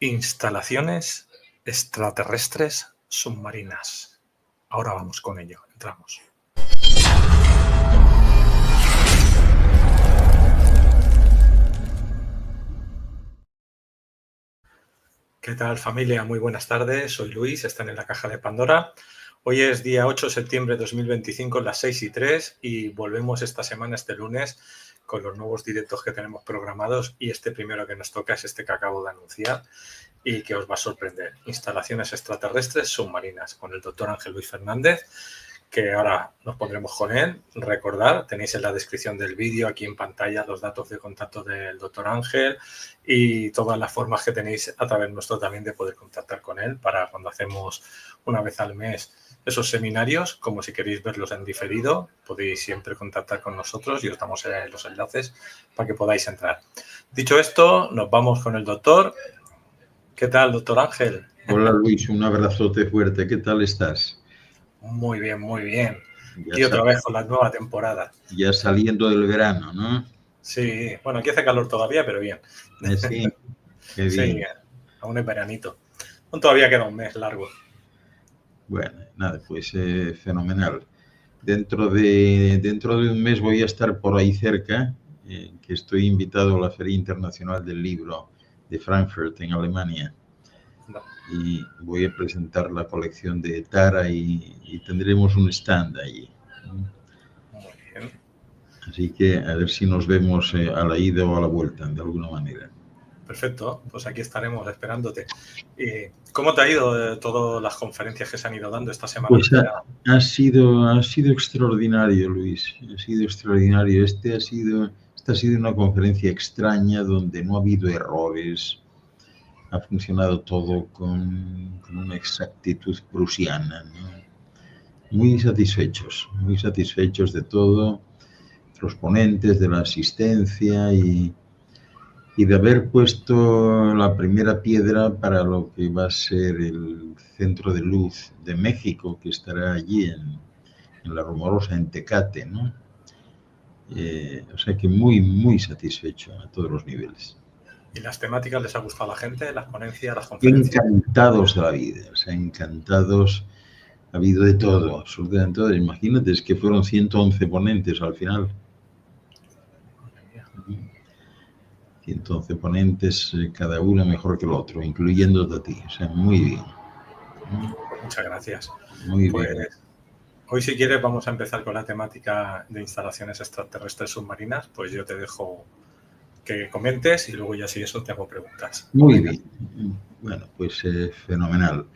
Instalaciones extraterrestres submarinas. Ahora vamos con ello, entramos. ¿Qué tal, familia? Muy buenas tardes, soy Luis, están en la caja de Pandora. Hoy es día 8 de septiembre de 2025, las 6:03, y volvemos esta semana, este lunes, con los nuevos directos que tenemos programados, y este primero que nos toca es este que acabo de anunciar y que os va a sorprender. Instalaciones extraterrestres submarinas, con el doctor Ángel Luis Fernández, que ahora nos pondremos con él. Recordad, tenéis en la descripción del vídeo, aquí en pantalla, los datos de contacto del doctor Ángel y todas las formas que tenéis a través nuestro también de poder contactar con él para cuando hacemos una vez al mes esos seminarios. Como si queréis verlos en diferido, podéis siempre contactar con nosotros y os damos los enlaces para que podáis entrar. Dicho esto, nos vamos con el doctor. ¿Qué tal, doctor Ángel? Hola, Luis, un abrazote fuerte. ¿Qué tal estás? Muy bien, muy bien. Y otra vez con la nueva temporada. Ya saliendo del verano, ¿no? Sí, bueno, aquí hace calor todavía, pero bien. Sí, qué bien. Sí, aún es veranito. Aún todavía queda un mes largo. Bueno, nada, pues fenomenal. Dentro de un mes voy a estar por ahí cerca, que estoy invitado a la Feria Internacional del Libro de Frankfurt, en Alemania. No. Y voy a presentar la colección de Tara y tendremos un stand allí. Muy bien. Así que a ver si nos vemos a la ida o a la vuelta, de alguna manera. Perfecto, pues aquí estaremos esperándote. ¿Cómo te ha ido todas las conferencias que se han ido dando esta semana? Pues ha sido extraordinario, Luis. Ha sido extraordinario. Esta ha sido una conferencia extraña donde no ha habido errores. Ha funcionado todo con una exactitud prusiana, ¿no? Muy satisfechos de todo, los ponentes, de la asistencia y de haber puesto la primera piedra para lo que va a ser el Centro de Luz de México, que estará allí en La Rumorosa, en Tecate, ¿no? O sea que muy satisfecho a todos los niveles. ¿Y las temáticas les ha gustado a la gente? ¿Las ponencias, las conferencias? Encantados de la vida, o sea, encantados. Ha habido de todo, absolutamente todo. Imagínate, es que fueron 111 ponentes al final. 111 ponentes, cada uno mejor que el otro, incluyéndote a ti. O sea, muy bien. Muchas gracias. Muy pues, bien. Hoy, si quieres, vamos a empezar con la temática de instalaciones extraterrestres submarinas. Pues yo te dejo que comentes y luego ya si eso te hago preguntas. Muy bien. Bueno, pues fenomenal.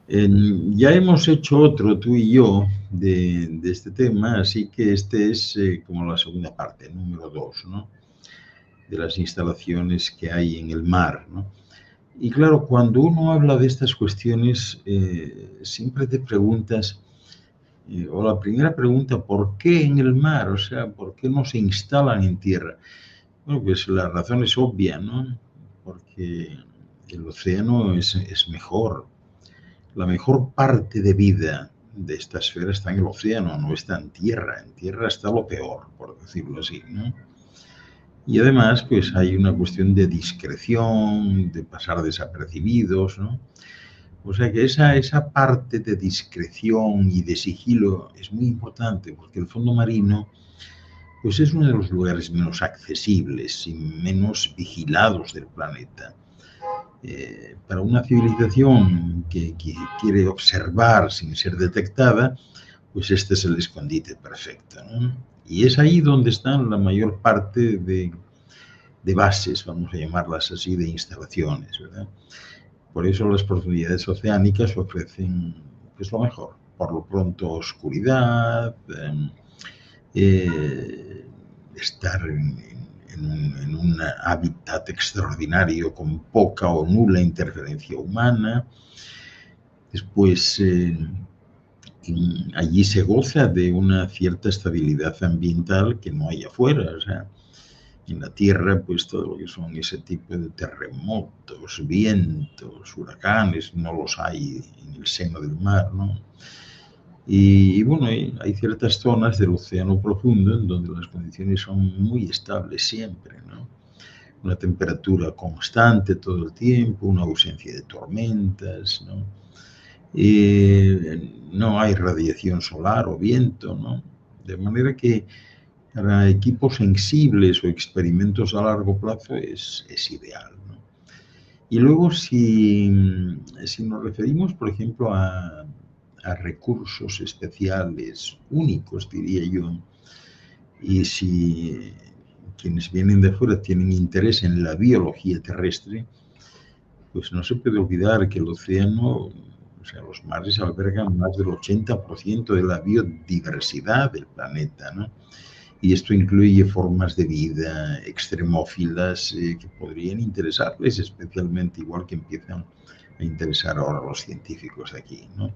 Ya hemos hecho otro, tú y yo, de este tema, así que este es como la segunda parte, número 2, ¿no? De las instalaciones que hay en el mar, ¿no? Y claro, cuando uno habla de estas cuestiones, siempre te preguntas, o la primera pregunta, ¿por qué en el mar? O sea, ¿por qué no se instalan en tierra? Bueno, pues la razón es obvia, ¿no? Porque el océano es mejor. La mejor parte de vida de esta esfera está en el océano, no está en tierra. En tierra está lo peor, por decirlo así, ¿no? Y además, pues hay una cuestión de discreción, de pasar desapercibidos, ¿no? O sea que esa parte de discreción y de sigilo es muy importante, porque el fondo marino pues es uno de los lugares menos accesibles y menos vigilados del planeta. Para una civilización que quiere observar sin ser detectada, pues este es el escondite perfecto, ¿no? Y es ahí donde están la mayor parte de bases, vamos a llamarlas así, de instalaciones, ¿verdad? Por eso las profundidades oceánicas ofrecen pues lo mejor. Por lo pronto, oscuridad, estar en un hábitat extraordinario con poca o nula interferencia humana. Después, allí se goza de una cierta estabilidad ambiental que no hay afuera. O sea, en la Tierra, pues todo lo que son ese tipo de terremotos, vientos, huracanes, no los hay en el seno del mar, ¿no? Y bueno, hay ciertas zonas del océano profundo en donde las condiciones son muy estables siempre, ¿no? una temperatura constante todo el tiempo, una ausencia de tormentas, ¿no? No hay radiación solar o viento, ¿no? De manera que para equipos sensibles o experimentos a largo plazo es ideal, ¿no? Y luego si nos referimos, por ejemplo, a recursos especiales, únicos, diría yo, y si quienes vienen de fuera tienen interés en la biología terrestre, pues no se puede olvidar que el océano, o sea, los mares albergan más del 80% de la biodiversidad del planeta, ¿no? Y esto incluye formas de vida extremófilas que podrían interesarles, especialmente igual que empiezan a interesar ahora a los científicos aquí, ¿no?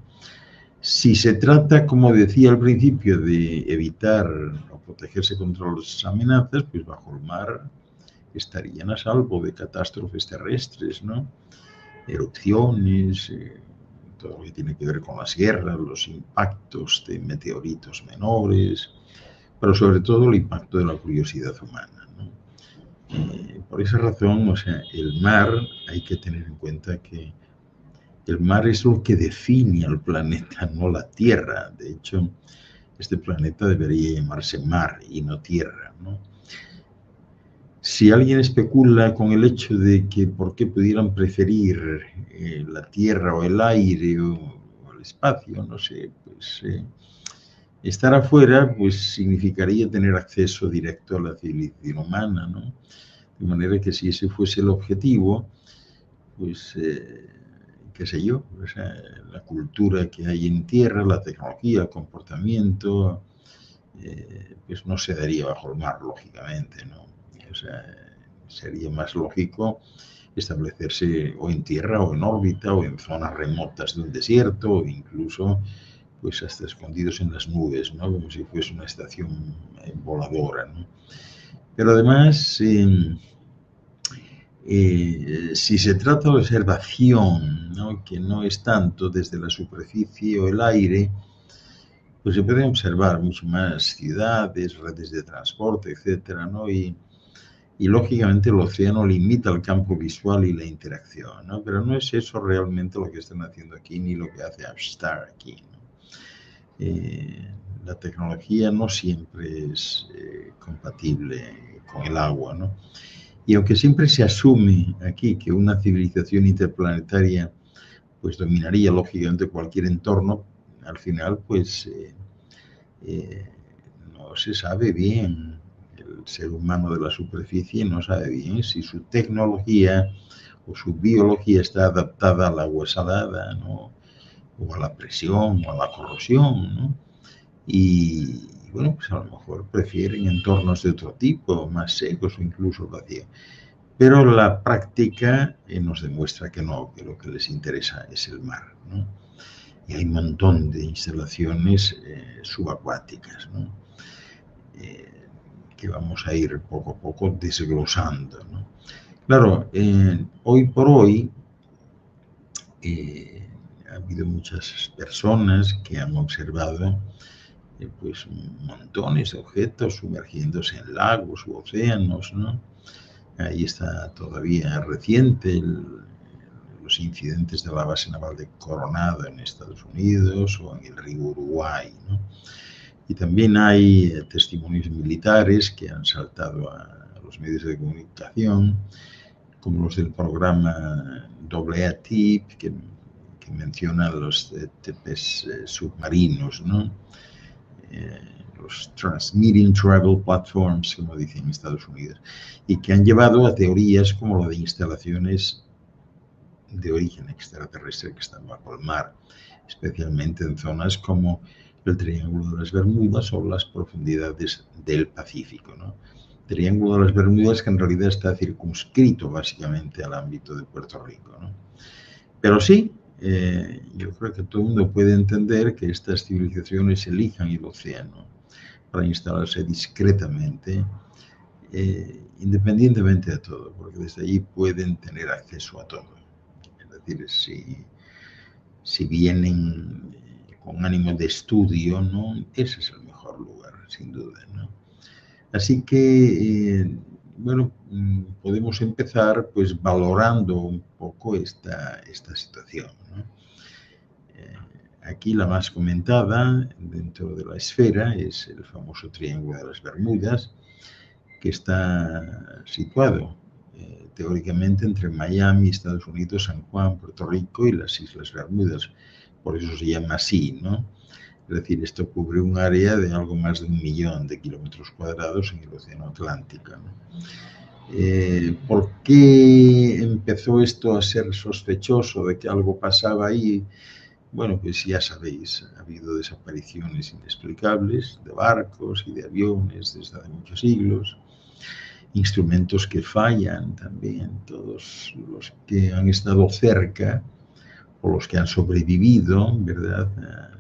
Si se trata, como decía al principio, de evitar o protegerse contra las amenazas, pues bajo el mar estarían a salvo de catástrofes terrestres, ¿no? Erupciones, todo lo que tiene que ver con las guerras, los impactos de meteoritos menores, pero sobre todo el impacto de la curiosidad humana, ¿no? Por esa razón, o sea, el mar, hay que tener en cuenta que el mar es lo que define al planeta, no la Tierra. De hecho, este planeta debería llamarse mar y no Tierra, ¿no? Si alguien especula con el hecho de que por qué pudieran preferir la Tierra o el aire o el espacio, no sé, pues estar afuera pues significaría tener acceso directo a la civilización humana, ¿no? De manera que si ese fuese el objetivo, pues qué sé yo, o sea, la cultura que hay en tierra, la tecnología, el comportamiento, pues no se daría bajo el mar, lógicamente, ¿no? O sea, sería más lógico establecerse o en tierra o en órbita o en zonas remotas de un desierto o incluso pues hasta escondidos en las nubes, ¿no? Como si fuese una estación voladora, ¿no? Pero además, si se trata de observación, ¿no? Que no es tanto desde la superficie o el aire, pues se pueden observar mucho más ciudades, redes de transporte, etcétera, ¿no? Y lógicamente el océano limita el campo visual y la interacción, ¿no? Pero no es eso realmente lo que están haciendo aquí ni lo que hace Avstar aquí, ¿no? La tecnología no siempre es compatible con el agua, ¿no? Y aunque siempre se asume aquí que una civilización interplanetaria pues dominaría lógicamente cualquier entorno, al final pues no se sabe bien, el ser humano de la superficie no sabe bien si su tecnología o su biología está adaptada al agua salada, ¿no? O a la presión o a la corrosión, ¿no? Y bueno, pues a lo mejor prefieren entornos de otro tipo, más secos o incluso vacíos. Pero la práctica nos demuestra que no, que lo que les interesa es el mar, ¿no? Y hay un montón de instalaciones subacuáticas, ¿no? Que vamos a ir poco a poco desglosando, ¿no? Claro, hoy por hoy ha habido muchas personas que han observado pues montones de objetos sumergiéndose en lagos u océanos, ¿no? Ahí está todavía reciente los incidentes de la base naval de Coronado en Estados Unidos o en el río Uruguay, ¿no? Y también hay testimonios militares que han saltado a los medios de comunicación, como los del programa AATIP, que mencionan los TPs submarinos, ¿no? Los Transmitting Travel Platforms, como dicen en Estados Unidos, y que han llevado a teorías como la de instalaciones de origen extraterrestre que están bajo el mar, especialmente en zonas como el Triángulo de las Bermudas o las profundidades del Pacífico, ¿no? Triángulo de las Bermudas que en realidad está circunscrito básicamente al ámbito de Puerto Rico, ¿no? Pero sí, yo creo que todo el mundo puede entender que estas civilizaciones elijan el océano para instalarse discretamente, independientemente de todo, porque desde allí pueden tener acceso a todo. Es decir, si vienen con ánimo de estudio, ¿no? Ese es el mejor lugar, sin duda, ¿no? Así que bueno, podemos empezar pues valorando un poco esta situación, ¿no? Aquí la más comentada dentro de la esfera es el famoso Triángulo de las Bermudas, que está situado teóricamente entre Miami, Estados Unidos, San Juan, Puerto Rico y las Islas Bermudas. Por eso se llama así, ¿no? Es decir, esto cubre un área de algo más de 1 millón de kilómetros cuadrados en el Océano Atlántico, ¿no? ¿Por qué empezó esto a ser sospechoso de que algo pasaba ahí? Bueno, pues ya sabéis, ha habido desapariciones inexplicables de barcos y de aviones desde hace muchos siglos, instrumentos que fallan también, todos los que han estado cerca o los que han sobrevivido, ¿verdad?, a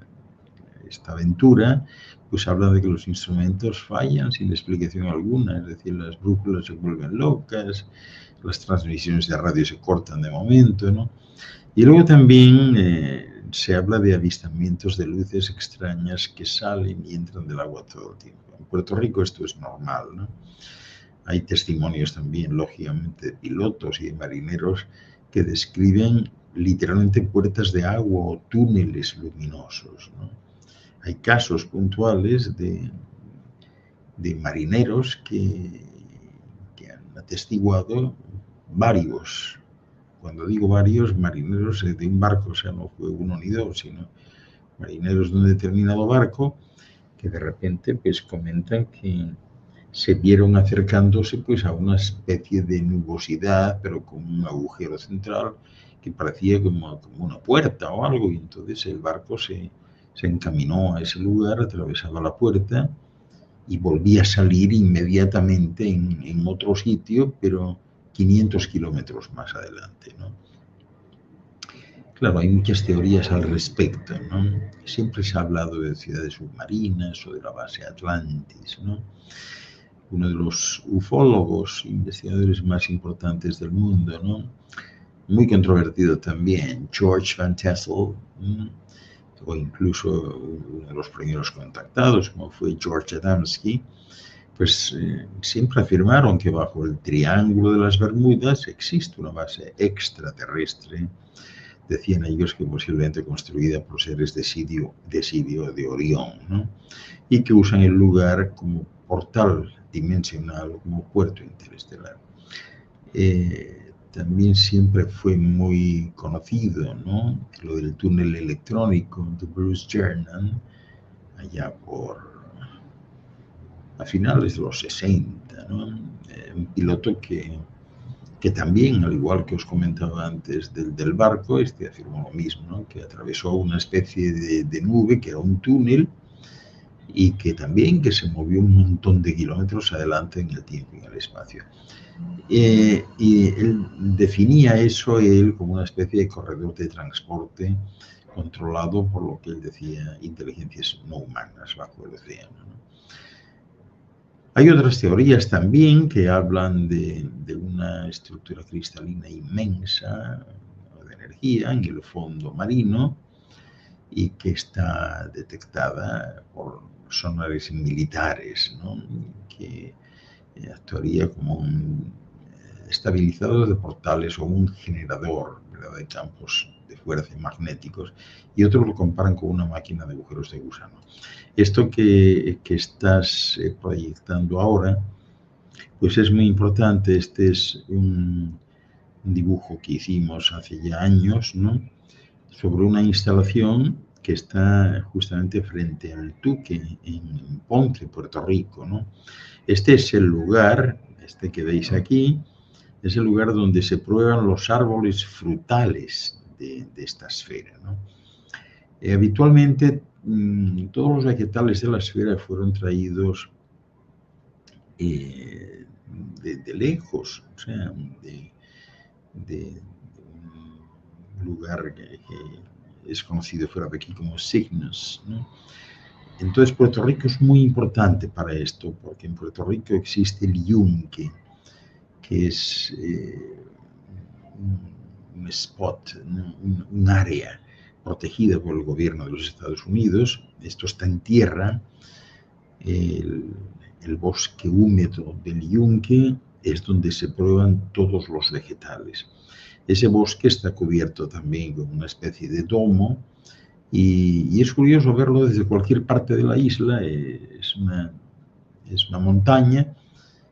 esta aventura, pues habla de que los instrumentos fallan sin explicación alguna, es decir, las brújulas se vuelven locas, las transmisiones de radio se cortan de momento, ¿no? Y luego también se habla de avistamientos de luces extrañas que salen y entran del agua todo el tiempo. En Puerto Rico esto es normal, ¿no? Hay testimonios también, lógicamente, de pilotos y de marineros que describen literalmente puertas de agua o túneles luminosos, ¿no? Hay casos puntuales de marineros que han atestiguado varios, cuando digo varios, marineros de un barco, o sea, no fue uno ni dos, sino marineros de un determinado barco que de repente pues comentan que se vieron acercándose pues a una especie de nubosidad, pero con un agujero central que parecía como una puerta o algo, y entonces el barco se encaminó a ese lugar, atravesaba la puerta y volvía a salir inmediatamente en otro sitio, pero 500 kilómetros más adelante, ¿no? Claro, hay muchas teorías al respecto, ¿no? Siempre se ha hablado de ciudades submarinas o de la base Atlantis, ¿no? Uno de los ufólogos, investigadores más importantes del mundo, ¿no?, muy controvertido también, George Van Tassel, o incluso uno de los primeros contactados, como fue George Adamski, pues siempre afirmaron que bajo el Triángulo de las Bermudas existe una base extraterrestre. Decían ellos que posiblemente construida por seres de Sirio de Orión, ¿no?, y que usan el lugar como portal dimensional o como puerto interestelar. También siempre fue muy conocido, ¿no?, lo del túnel electrónico de Bruce Jernan, allá a finales de los 60, ¿no? Un piloto que también, al igual que os comentaba antes del barco, afirmó lo mismo, ¿no?, que atravesó una especie de nube que era un túnel y que también se movió un montón de kilómetros adelante en el tiempo y en el espacio. Y él definía eso como una especie de corredor de transporte controlado por lo que él decía inteligencias no humanas bajo el océano, ¿no? Hay otras teorías también que hablan de una estructura cristalina inmensa de energía en el fondo marino y que está detectada por sonares militares, ¿no?, que actuaría como un estabilizador de portales o un generador, ¿verdad?, de campos de fuerza magnéticos, y otros lo comparan con una máquina de agujeros de gusano. Esto que estás proyectando ahora, pues es muy importante. Este es un dibujo que hicimos hace ya años, ¿no?, sobre una instalación que está justamente frente al Tuque, en Ponce, Puerto Rico, ¿no? Este es el lugar, que veis aquí, es el lugar donde se prueban los árboles frutales de esta esfera, ¿no? Habitualmente todos los vegetales de la esfera fueron traídos de lejos, o sea, de un lugar que es conocido fuera de aquí como Cygnus, ¿no? Entonces Puerto Rico es muy importante para esto, porque en Puerto Rico existe el yunque, que es un spot, un área protegida por el gobierno de los Estados Unidos. Esto está en tierra. El bosque húmedo del yunque es donde se prueban todos los vegetales. Ese bosque está cubierto también con una especie de domo y es curioso verlo desde cualquier parte de la isla. Es una montaña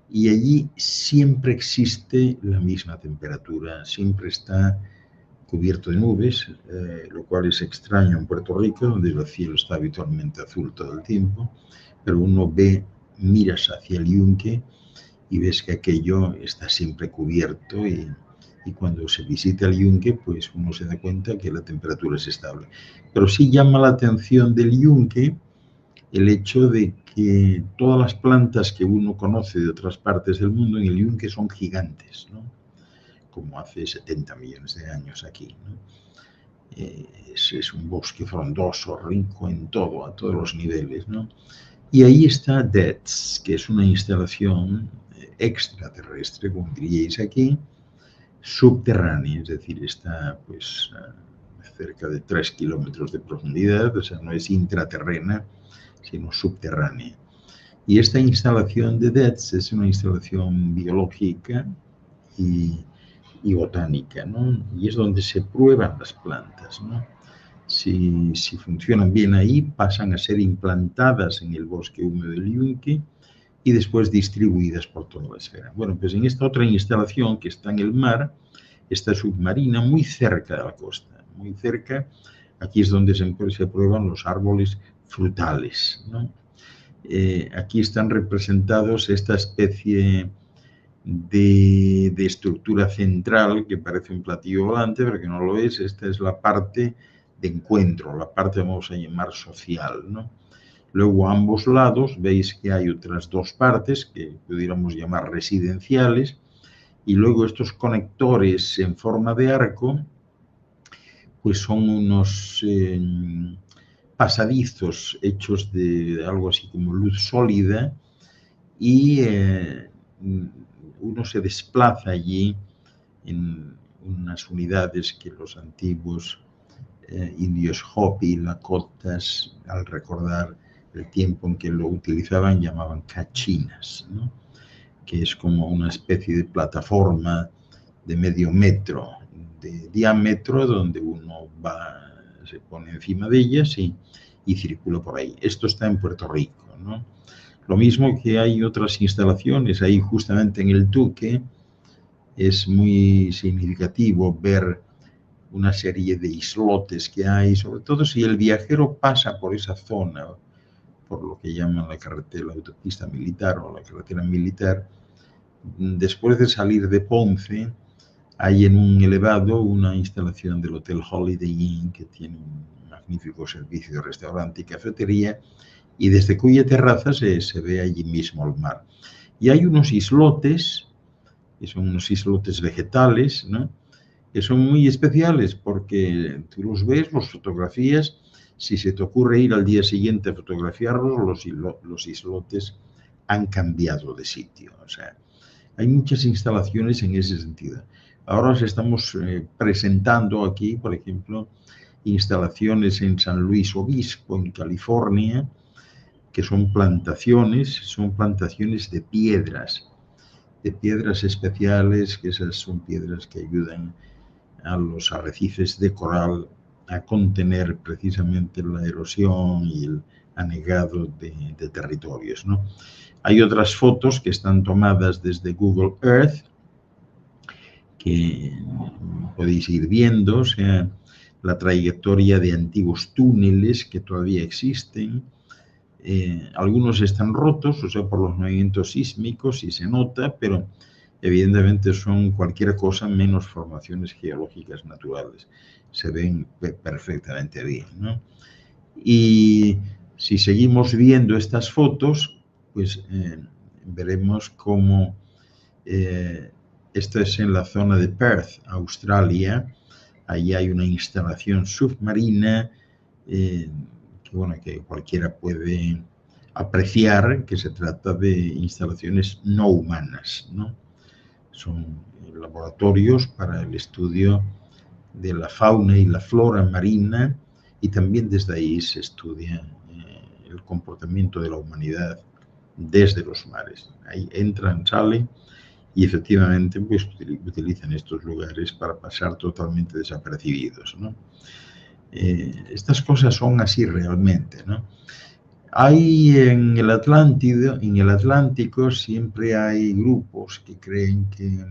y allí siempre existe la misma temperatura, siempre está cubierto de nubes, lo cual es extraño en Puerto Rico, donde el cielo está habitualmente azul todo el tiempo, pero uno miras hacia el yunque y ves que aquello está siempre cubierto y cuando se visita el yunque, pues uno se da cuenta que la temperatura es estable. Pero sí llama la atención del yunque el hecho de que todas las plantas que uno conoce de otras partes del mundo en el yunque son gigantes, ¿no? Como hace 70 millones de años aquí, ¿no? Es un bosque frondoso, rico en todo, a todos los niveles, ¿no? Y ahí está DETS, que es una instalación extraterrestre, como diríais aquí, subterránea, es decir, está pues cerca de 3 kilómetros de profundidad, o sea, no es intraterrena, sino subterránea. Y esta instalación de DETS es una instalación biológica y botánica, ¿no? Y es donde se prueban las plantas, ¿no? Si funcionan bien ahí, pasan a ser implantadas en el bosque húmedo del yunque y después distribuidas por toda la esfera. Bueno, pues en esta otra instalación que está en el mar, está submarina, muy cerca de la costa, muy cerca, aquí es donde se prueban los árboles frutales, ¿no? Aquí están representados esta especie de estructura central que parece un platillo volante, pero que no lo es. Esta es la parte de encuentro, la parte, vamos a llamar, social, ¿no? Luego a ambos lados veis que hay otras dos partes que pudiéramos llamar residenciales y luego estos conectores en forma de arco pues son unos pasadizos hechos de algo así como luz sólida y uno se desplaza allí en unas unidades que los antiguos indios Hopi, Lakotas, al recordar el tiempo en que lo utilizaban, llamaban cachinas, ¿no? Que es como una especie de plataforma de medio metro de diámetro donde uno se pone encima de ellas y circula por ahí. Esto está en Puerto Rico, ¿no? Lo mismo que hay otras instalaciones ahí justamente en el Tuque. Es muy significativo ver una serie de islotes que hay, sobre todo si el viajero pasa por esa zona, por lo que llaman la carretera, la autopista militar o la carretera militar. Después de salir de Ponce, hay en un elevado una instalación del Hotel Holiday Inn que tiene un magnífico servicio de restaurante y cafetería y desde cuya terraza se ve allí mismo el mar. Y hay unos islotes, que son unos islotes vegetales, ¿no? Que son muy especiales porque tú los ves, los fotografías, si se te ocurre ir al día siguiente a fotografiarlos, los islotes han cambiado de sitio. O sea, hay muchas instalaciones en ese sentido. Ahora os estamos presentando aquí, por ejemplo, instalaciones en San Luis Obispo, en California, que son plantaciones de piedras especiales, que esas son piedras que ayudan a los arrecifes de coral a contener precisamente la erosión y el anegado de territorios, ¿no? Hay otras fotos que están tomadas desde Google Earth que podéis ir viendo, o sea, la trayectoria de antiguos túneles que todavía existen. Algunos están rotos, o sea, por los movimientos sísmicos y se nota, pero evidentemente son cualquier cosa menos formaciones geológicas naturales. Se ven perfectamente bien, ¿no? Y si seguimos viendo estas fotos, pues veremos cómo esta es en la zona de Perth, Australia. Allí hay una instalación submarina que cualquiera puede apreciar, que se trata de instalaciones no humanas, ¿no? Son laboratorios para el estudio de la fauna y la flora marina y también desde ahí se estudia el comportamiento de la humanidad desde los mares. Ahí entran, salen y efectivamente pues utilizan estos lugares para pasar totalmente desapercibidos, ¿no? Estas cosas son así realmente, ¿no? Hay en el Atlántico siempre hay grupos que creen que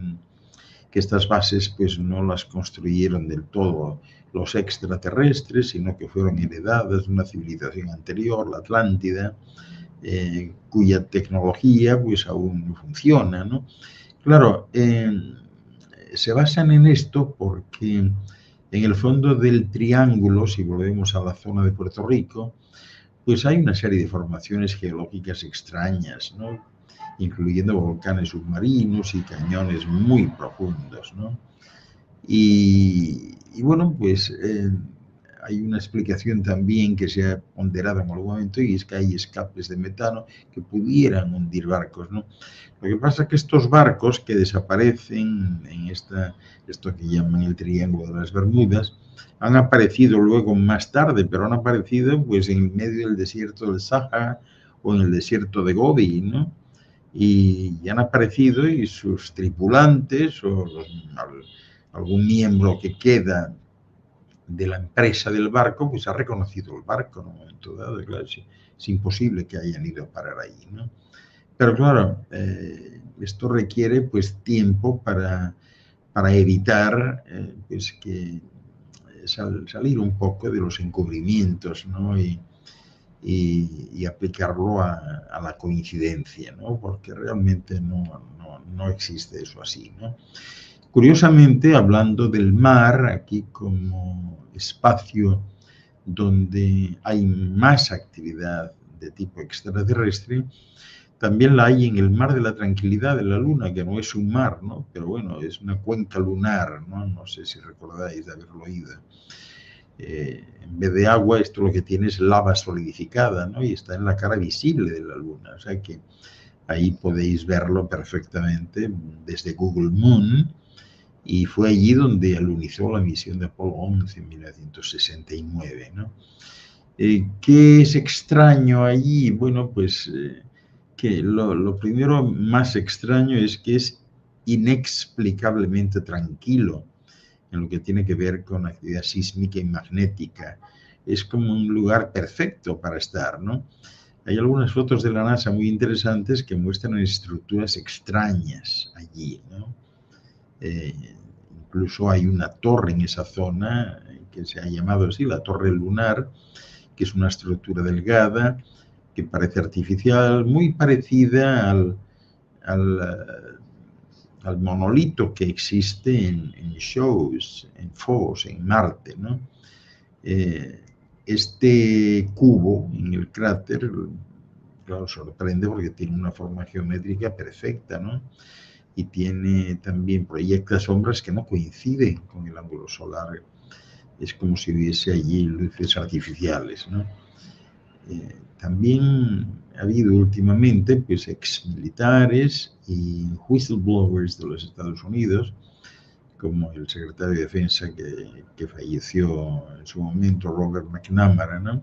estas bases pues no las construyeron del todo los extraterrestres, sino que fueron heredadas de una civilización anterior, la Atlántida, cuya tecnología pues aún funciona, ¿no? Claro, se basan en esto porque en el fondo del triángulo, si volvemos a la zona de Puerto Rico, pues hay una serie de formaciones geológicas extrañas, ¿no? Incluyendo volcanes submarinos y cañones muy profundos, ¿no? Y bueno, pues hay una explicación también que se ha ponderado en algún momento, y es que hay escapes de metano que pudieran hundir barcos, ¿no? Lo que pasa es que estos barcos que desaparecen en esto que llaman el Triángulo de las Bermudas han aparecido luego más tarde, pero han aparecido pues en medio del desierto del Sáhara o en el desierto de Gobi, ¿no? Y han aparecido y sus tripulantes o algún miembro que queda de la empresa del barco, pues ha reconocido el barco en un momento dado. Claro, es imposible que hayan ido a parar ahí, ¿no? Pero claro, esto requiere pues tiempo para evitar pues que salir un poco de los encubrimientos, ¿no? Y aplicarlo a la coincidencia, ¿no? Porque realmente no existe eso así, ¿no? Curiosamente, hablando del mar, aquí como espacio donde hay más actividad de tipo extraterrestre, también la hay en el mar de la tranquilidad de la Luna, que no es un mar, ¿no? Pero bueno, es una cuenca lunar, ¿no? No sé si recordáis de haberlo oído. En vez de agua, esto lo que tiene es lava solidificada, ¿no? Y está en la cara visible de la Luna. O sea que ahí podéis verlo perfectamente desde Google Moon. Y fue allí donde alunizó la misión de Apolo 11 en 1969, ¿no? ¿Qué es extraño allí? Bueno, pues que lo primero más extraño es que es inexplicablemente tranquilo en lo que tiene que ver con actividad sísmica y magnética. Es como un lugar perfecto para estar, ¿no? Hay algunas fotos de la NASA muy interesantes que muestran estructuras extrañas allí, ¿no? Incluso hay una torre en esa zona que se ha llamado así, la torre lunar, que es una estructura delgada que parece artificial, muy parecida al monolito que existe en shows, en Phobos, en Marte, ¿no? Este cubo en el cráter, claro, sorprende porque tiene una forma geométrica perfecta, ¿no? Y proyecta sombras que no coinciden con el ángulo solar. Es como si hubiese allí luces artificiales, ¿no? También ha habido últimamente pues exmilitares y whistleblowers de los Estados Unidos, como el secretario de Defensa que falleció en su momento, Robert McNamara, ¿no?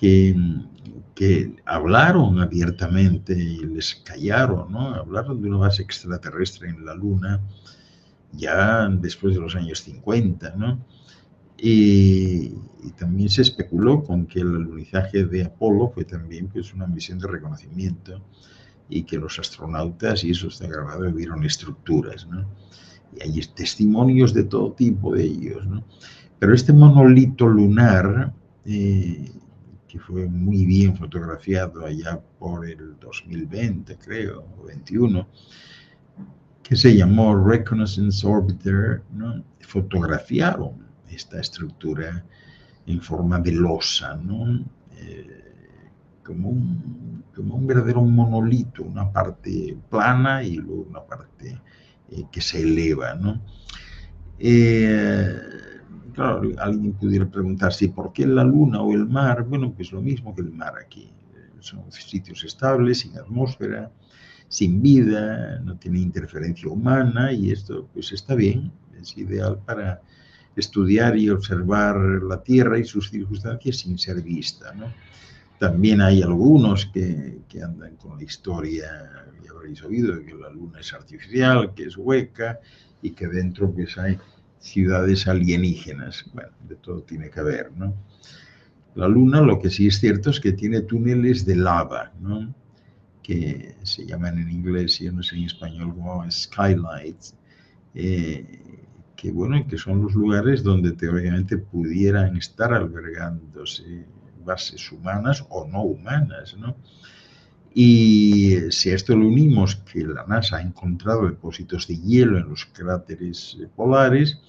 que hablaron abiertamente y les callaron, ¿no? Hablaron de una base extraterrestre en la Luna ya después de los años 50, ¿no? Y también se especuló con que el alunizaje de Apolo fue también pues, una misión de reconocimiento y que los astronautas, y eso está grabado, vieron estructuras, ¿no? Y hay testimonios de todo tipo de ellos, ¿no? Pero este monolito lunar, que fue muy bien fotografiado allá por el 2020, creo, o 21, que se llamó Reconnaissance Orbiter, ¿no? Fotografiaron esta estructura en forma de losa, ¿no? Como un verdadero monolito, una parte plana y luego una parte que se eleva, ¿no? Claro, alguien pudiera preguntarse, ¿por qué la Luna o el mar? Bueno, pues lo mismo que el mar aquí. Son sitios estables, sin atmósfera, sin vida, no tiene interferencia humana y esto pues está bien, es ideal para estudiar y observar la Tierra y sus circunstancias sin ser vista, ¿no? También hay algunos que andan con la historia, ya habréis oído, de que la Luna es artificial, que es hueca y que dentro pues hay ciudades alienígenas. Bueno, de todo tiene que haber, ¿no? La Luna, lo que sí es cierto es que tiene túneles de lava, ¿no? Que se llaman en inglés, yo no sé en español como skylights, que bueno, que son los lugares donde teóricamente pudieran estar albergándose bases humanas o no humanas, ¿no? Y si a esto le unimos que la NASA ha encontrado depósitos de hielo en los cráteres polares,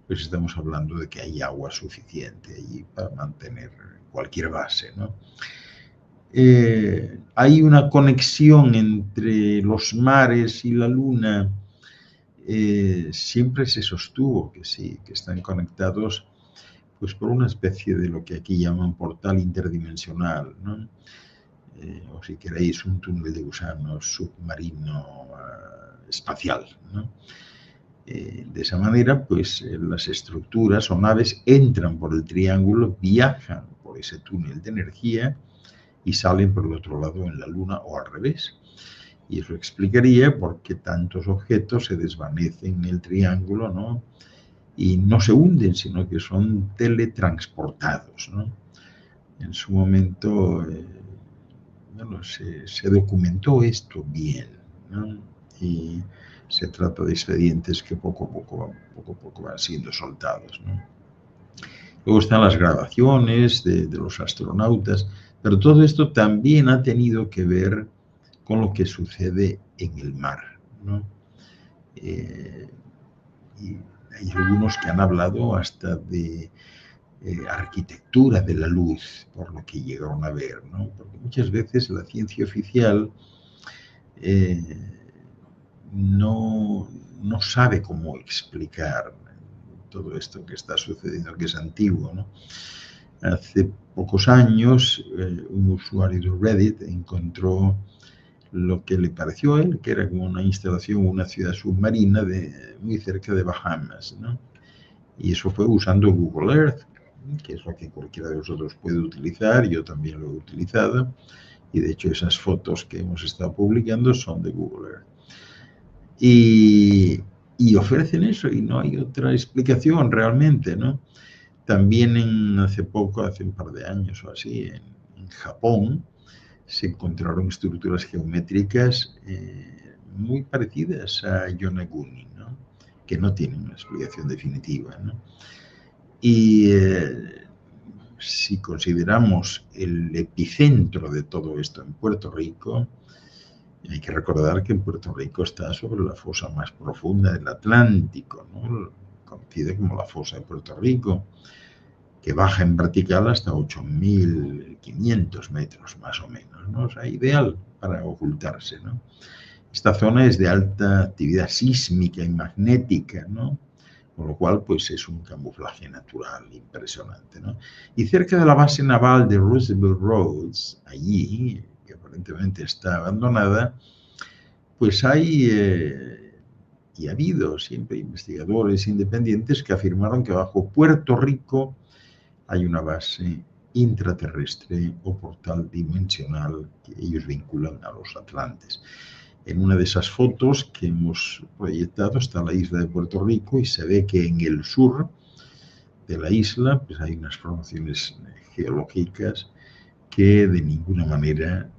pues estamos hablando de que hay agua suficiente allí para mantener cualquier base, ¿no? Hay una conexión entre los mares y la Luna. Siempre se sostuvo que sí, que están conectados pues por una especie de lo que aquí llaman portal interdimensional, ¿no? O si queréis, un túnel de gusano submarino espacial, ¿no? De esa manera, pues las estructuras o naves entran por el triángulo, viajan por ese túnel de energía y salen por el otro lado en la Luna o al revés. Y eso explicaría por qué tantos objetos se desvanecen en el triángulo, ¿no? Y no se hunden, sino que son teletransportados, ¿no? En su momento, bueno, se documentó esto bien, ¿no? Y se trata de expedientes que poco a poco van siendo soltados, ¿no? Luego están las grabaciones de los astronautas, pero todo esto también ha tenido que ver con lo que sucede en el mar, ¿no? Y hay algunos que han hablado hasta de arquitectura de la luz, por lo que llegaron a ver, ¿no? Porque muchas veces la ciencia oficial no sabe cómo explicar todo esto que está sucediendo, que es antiguo, ¿no? Hace pocos años, un usuario de Reddit encontró lo que le pareció a él, que era como una instalación, una ciudad submarina muy cerca de Bahamas, ¿no? Y eso fue usando Google Earth, que es lo que cualquiera de vosotros puede utilizar, yo también lo he utilizado, y de hecho esas fotos que hemos estado publicando son de Google Earth. Y ofrecen eso y no hay otra explicación realmente, ¿no? También hace un par de años o así, en Japón, se encontraron estructuras geométricas muy parecidas a Yonaguni, ¿no? Que no tienen una explicación definitiva, ¿no? Y si consideramos el epicentro de todo esto en Puerto Rico, hay que recordar que en Puerto Rico está sobre la fosa más profunda del Atlántico, ¿no? Conocida como la fosa de Puerto Rico, que baja en vertical hasta 8.500 metros más o menos, ¿no? O sea, ideal para ocultarse, ¿no? Esta zona es de alta actividad sísmica y magnética, ¿no? Con lo cual, pues es un camuflaje natural impresionante, ¿no? Y cerca de la base naval de Roosevelt Roads, allí, que aparentemente está abandonada, pues hay y ha habido siempre investigadores independientes que afirmaron que bajo Puerto Rico hay una base intraterrestre o portal dimensional que ellos vinculan a los atlantes. En una de esas fotos que hemos proyectado está la isla de Puerto Rico y se ve que en el sur de la isla pues hay unas formaciones geológicas que de ninguna manera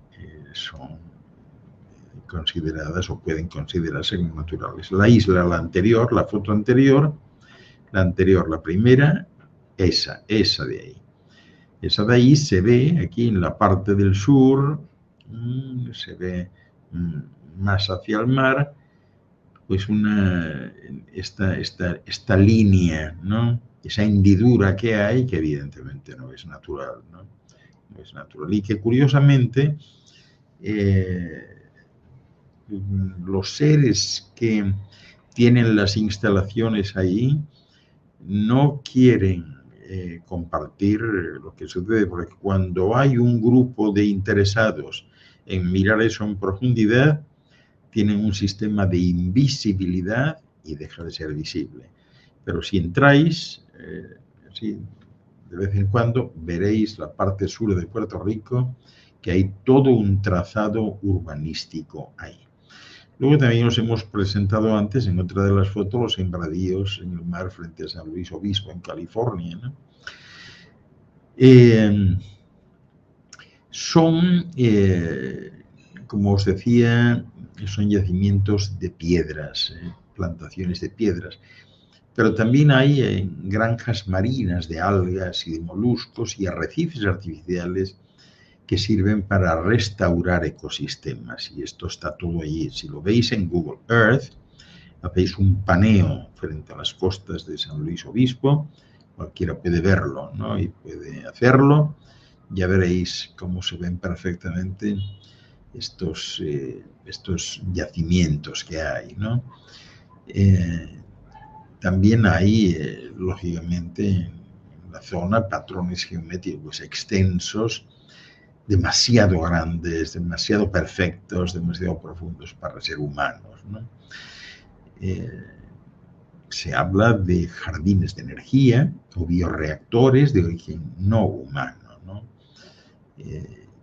son consideradas o pueden considerarse como naturales. La isla, la anterior, la foto anterior, la primera, esa de ahí. Esa de ahí se ve aquí en la parte del sur, se ve más hacia el mar, pues esta línea, ¿no? Esa hendidura que hay, que evidentemente no es natural, ¿no? No es natural. Y que curiosamente los seres que tienen las instalaciones ahí no quieren compartir lo que sucede, porque cuando hay un grupo de interesados en mirar eso en profundidad, tienen un sistema de invisibilidad y deja de ser visible. Pero si entráis, de vez en cuando veréis la parte sur de Puerto Rico, que hay todo un trazado urbanístico ahí. Luego también os hemos presentado antes, en otra de las fotos, los sembradíos en el mar frente a San Luis Obispo, en California, ¿no? Son, como os decía, son yacimientos de piedras, plantaciones de piedras, pero también hay granjas marinas de algas y de moluscos y arrecifes artificiales que sirven para restaurar ecosistemas, y esto está todo allí. Si lo veis en Google Earth, hacéis un paneo frente a las costas de San Luis Obispo, cualquiera puede verlo, ¿no? Y puede hacerlo, ya veréis cómo se ven perfectamente estos yacimientos que hay, ¿no? También hay, lógicamente, en la zona patrones geométricos extensos, demasiado grandes, demasiado perfectos, demasiado profundos para ser humanos, ¿no? Se habla de jardines de energía o bioreactores de origen no humano, ¿no?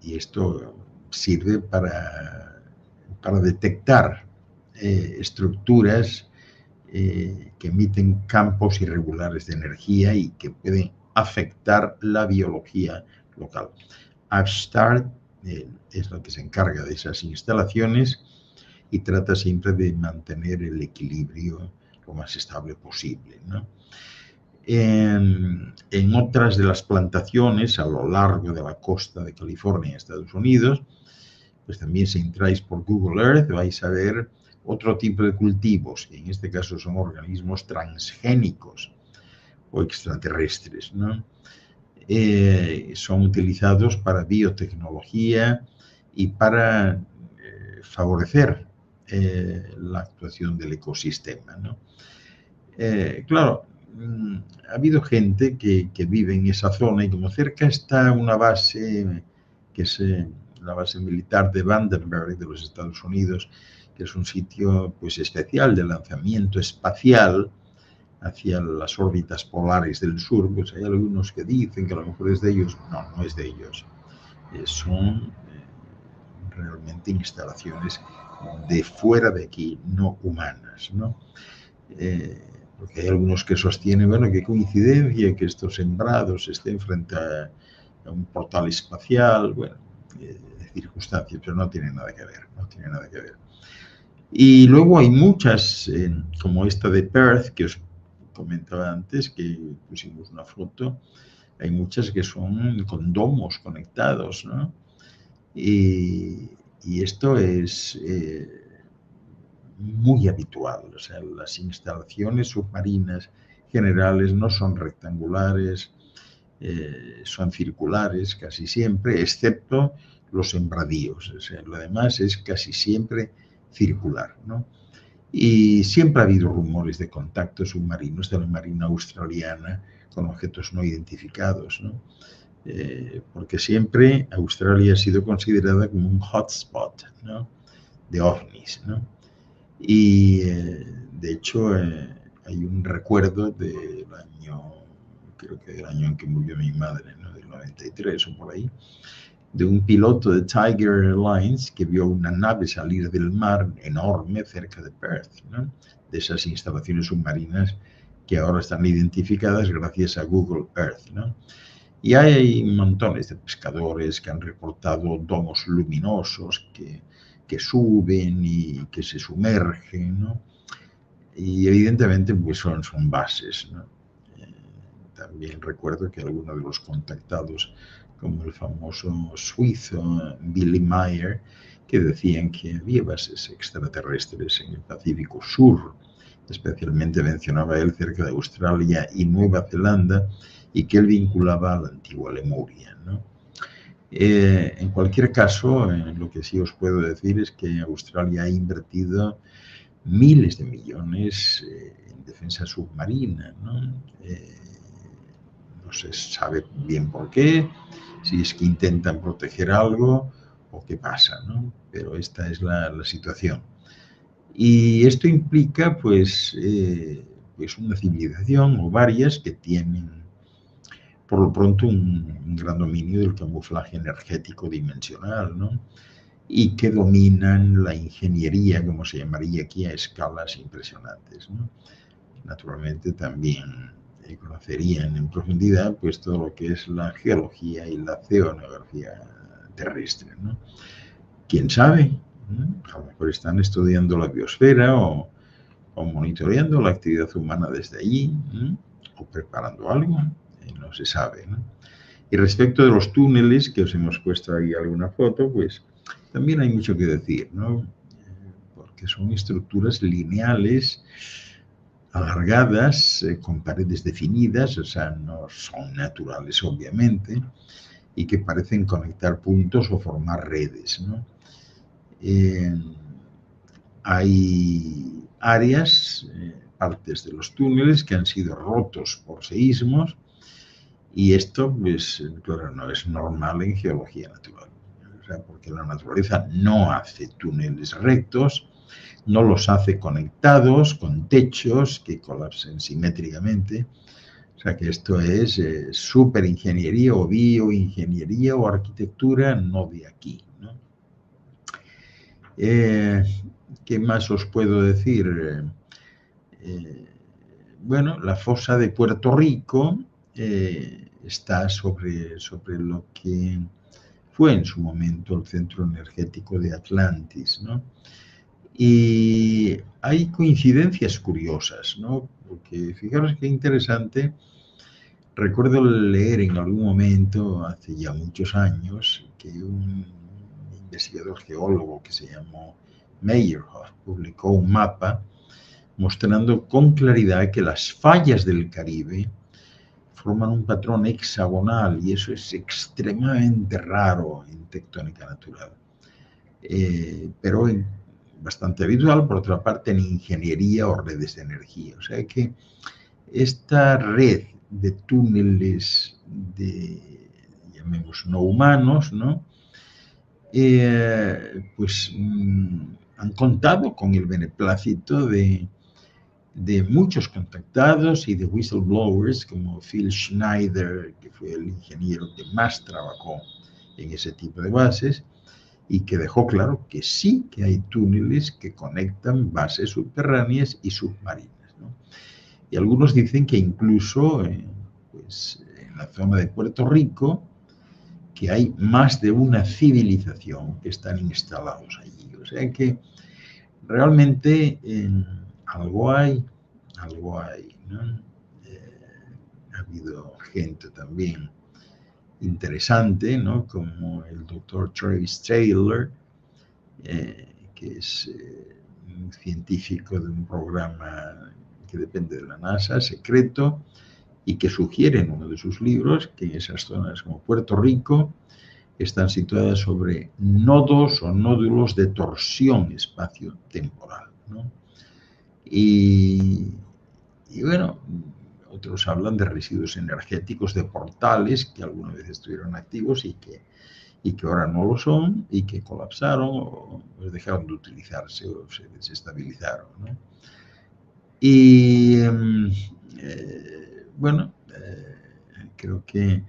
Y esto sirve para detectar estructuras que emiten campos irregulares de energía y que pueden afectar la biología local. Upstart es la que se encarga de esas instalaciones y trata siempre de mantener el equilibrio lo más estable posible, ¿no? En otras de las plantaciones a lo largo de la costa de California, Estados Unidos, pues también si entráis por Google Earth vais a ver otro tipo de cultivos, que en este caso son organismos transgénicos o extraterrestres, ¿no? Son utilizados para biotecnología y para favorecer la actuación del ecosistema, ¿no? Claro, ha habido gente que vive en esa zona y como cerca está una base, que es la base militar de Vandenberg de los Estados Unidos, que es un sitio pues especial de lanzamiento espacial hacia las órbitas polares del sur, pues hay algunos que dicen que a lo mejor es de ellos. No, no es de ellos. Son realmente instalaciones de fuera de aquí, no humanas, ¿no? Porque hay algunos que sostienen, bueno, qué coincidencia que estos sembrados estén frente a un portal espacial, bueno, circunstancias, pero no tiene nada que ver, no tiene nada que ver. Y luego hay muchas, como esta de Perth, que os comentaba antes, que pusimos una foto, hay muchas que son con domos conectados, ¿no? Y esto es muy habitual, o sea, las instalaciones submarinas generales no son rectangulares, son circulares casi siempre, excepto los sembradíos, o sea, lo demás es casi siempre circular, ¿no? Y siempre ha habido rumores de contactos submarinos de la Marina australiana con objetos no identificados, ¿no? Porque siempre Australia ha sido considerada como un hotspot, ¿no?, de ovnis, ¿no? Y de hecho hay un recuerdo del año, creo que del año en que murió mi madre, ¿no?, del 93 o por ahí, de un piloto de Tiger Airlines que vio una nave salir del mar enorme cerca de Perth, ¿no?, de esas instalaciones submarinas que ahora están identificadas gracias a Google Earth, ¿no? Y hay montones de pescadores que han reportado domos luminosos que suben y que se sumergen, ¿no? Y evidentemente pues son bases, ¿no? También recuerdo que algunos de los contactados, como el famoso suizo Billy Meyer, que decían que había bases extraterrestres en el Pacífico Sur, especialmente mencionaba él cerca de Australia y Nueva Zelanda, y que él vinculaba a la antigua Lemuria, ¿no? En cualquier caso, lo que sí os puedo decir es que Australia ha invertido miles de millones en defensa submarina, ¿no? No se sabe bien por qué, si es que intentan proteger algo o qué pasa, ¿no? Pero esta es la situación. Y esto implica, pues una civilización o varias que tienen por lo pronto un gran dominio del camuflaje energético dimensional, ¿no? Y que dominan la ingeniería, como se llamaría aquí, a escalas impresionantes, ¿no? Naturalmente también conocerían en profundidad pues todo lo que es la geología y la oceanografía terrestre, ¿no? ¿Quién sabe? A lo mejor están estudiando la biosfera o monitoreando la actividad humana desde allí, o preparando algo, no se sabe, ¿no? Y respecto de los túneles, que os hemos puesto ahí alguna foto, pues también hay mucho que decir, ¿no? Porque son estructuras lineales, alargadas, con paredes definidas, o sea, no son naturales, obviamente, y que parecen conectar puntos o formar redes, ¿no? Hay áreas, partes de los túneles que han sido rotos por seísmos, y esto, pues, claro, no es normal en geología natural. O sea, porque la naturaleza no hace túneles rectos, no los hace conectados con techos que colapsen simétricamente. O sea que esto es superingeniería o bioingeniería o arquitectura no de aquí, ¿no? ¿Qué más os puedo decir? Bueno, la fosa de Puerto Rico está sobre lo que fue en su momento el centro energético de Atlantis, ¿no? Y hay coincidencias curiosas, ¿no? Porque fijaros qué interesante. Recuerdo leer en algún momento, hace ya muchos años, que un investigador geólogo que se llamó Meyerhoff publicó un mapa mostrando con claridad que las fallas del Caribe forman un patrón hexagonal, y eso es extremadamente raro en tectónica natural. Pero bastante habitual, por otra parte, en ingeniería o redes de energía. O sea que esta red de túneles llamemos no humanos, ¿no? Pues han contado con el beneplácito de muchos contactados y de whistleblowers como Phil Schneider, que fue el ingeniero que más trabajó en ese tipo de bases, y que dejó claro que sí que hay túneles que conectan bases subterráneas y submarinas, ¿no? Y algunos dicen que incluso pues, en la zona de Puerto Rico, que hay más de una civilización que están instalados allí. O sea que realmente algo hay, ¿no? Ha habido gente también interesante, ¿no? Como el doctor Travis Taylor, que es un científico de un programa que depende de la NASA, secreto, y que sugiere en uno de sus libros que en esas zonas como Puerto Rico están situadas sobre nodos o nódulos de torsión espacio-temporal, ¿no? Y bueno, otros hablan de residuos energéticos de portales que alguna vez estuvieron activos y que ahora no lo son, y que colapsaron o dejaron de utilizarse o se desestabilizaron, ¿no? Y bueno, creo que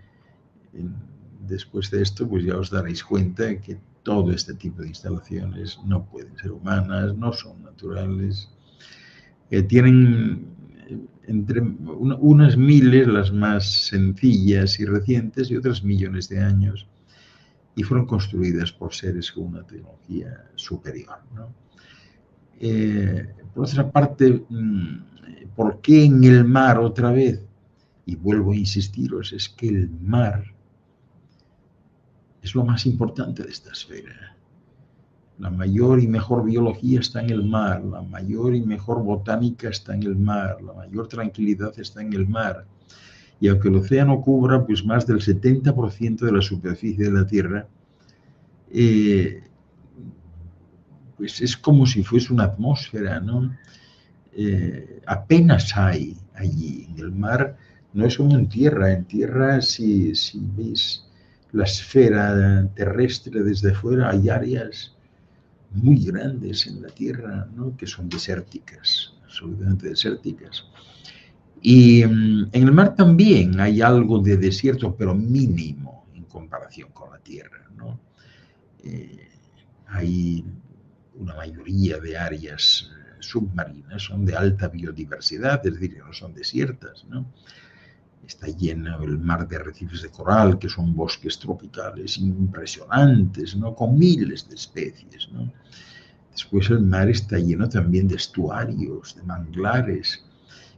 después de esto pues ya os daréis cuenta de que todo este tipo de instalaciones no pueden ser humanas, no son naturales, tienen entre unas miles, las más sencillas y recientes, y otras millones de años, y fueron construidas por seres con una tecnología superior, ¿no? Por otra parte, ¿por qué en el mar otra vez? Y vuelvo a insistiros, es que el mar es lo más importante de esta esfera. La mayor y mejor biología está en el mar, la mayor y mejor botánica está en el mar, la mayor tranquilidad está en el mar. Y aunque el océano cubra pues más del 70% de la superficie de la Tierra, pues es como si fuese una atmósfera, ¿no? Apenas hay allí. En el mar no es como en tierra si veis la esfera terrestre desde fuera, hay áreas muy grandes en la Tierra, ¿no? Que son desérticas, absolutamente desérticas. Y en el mar también hay algo de desierto, pero mínimo en comparación con la tierra, ¿no? Hay una mayoría de áreas submarinas, son de alta biodiversidad, es decir, no son desiertas, ¿no? Está lleno el mar de arrecifes de coral, que son bosques tropicales impresionantes, ¿no? Con miles de especies, ¿no? Después el mar está lleno también de estuarios, de manglares,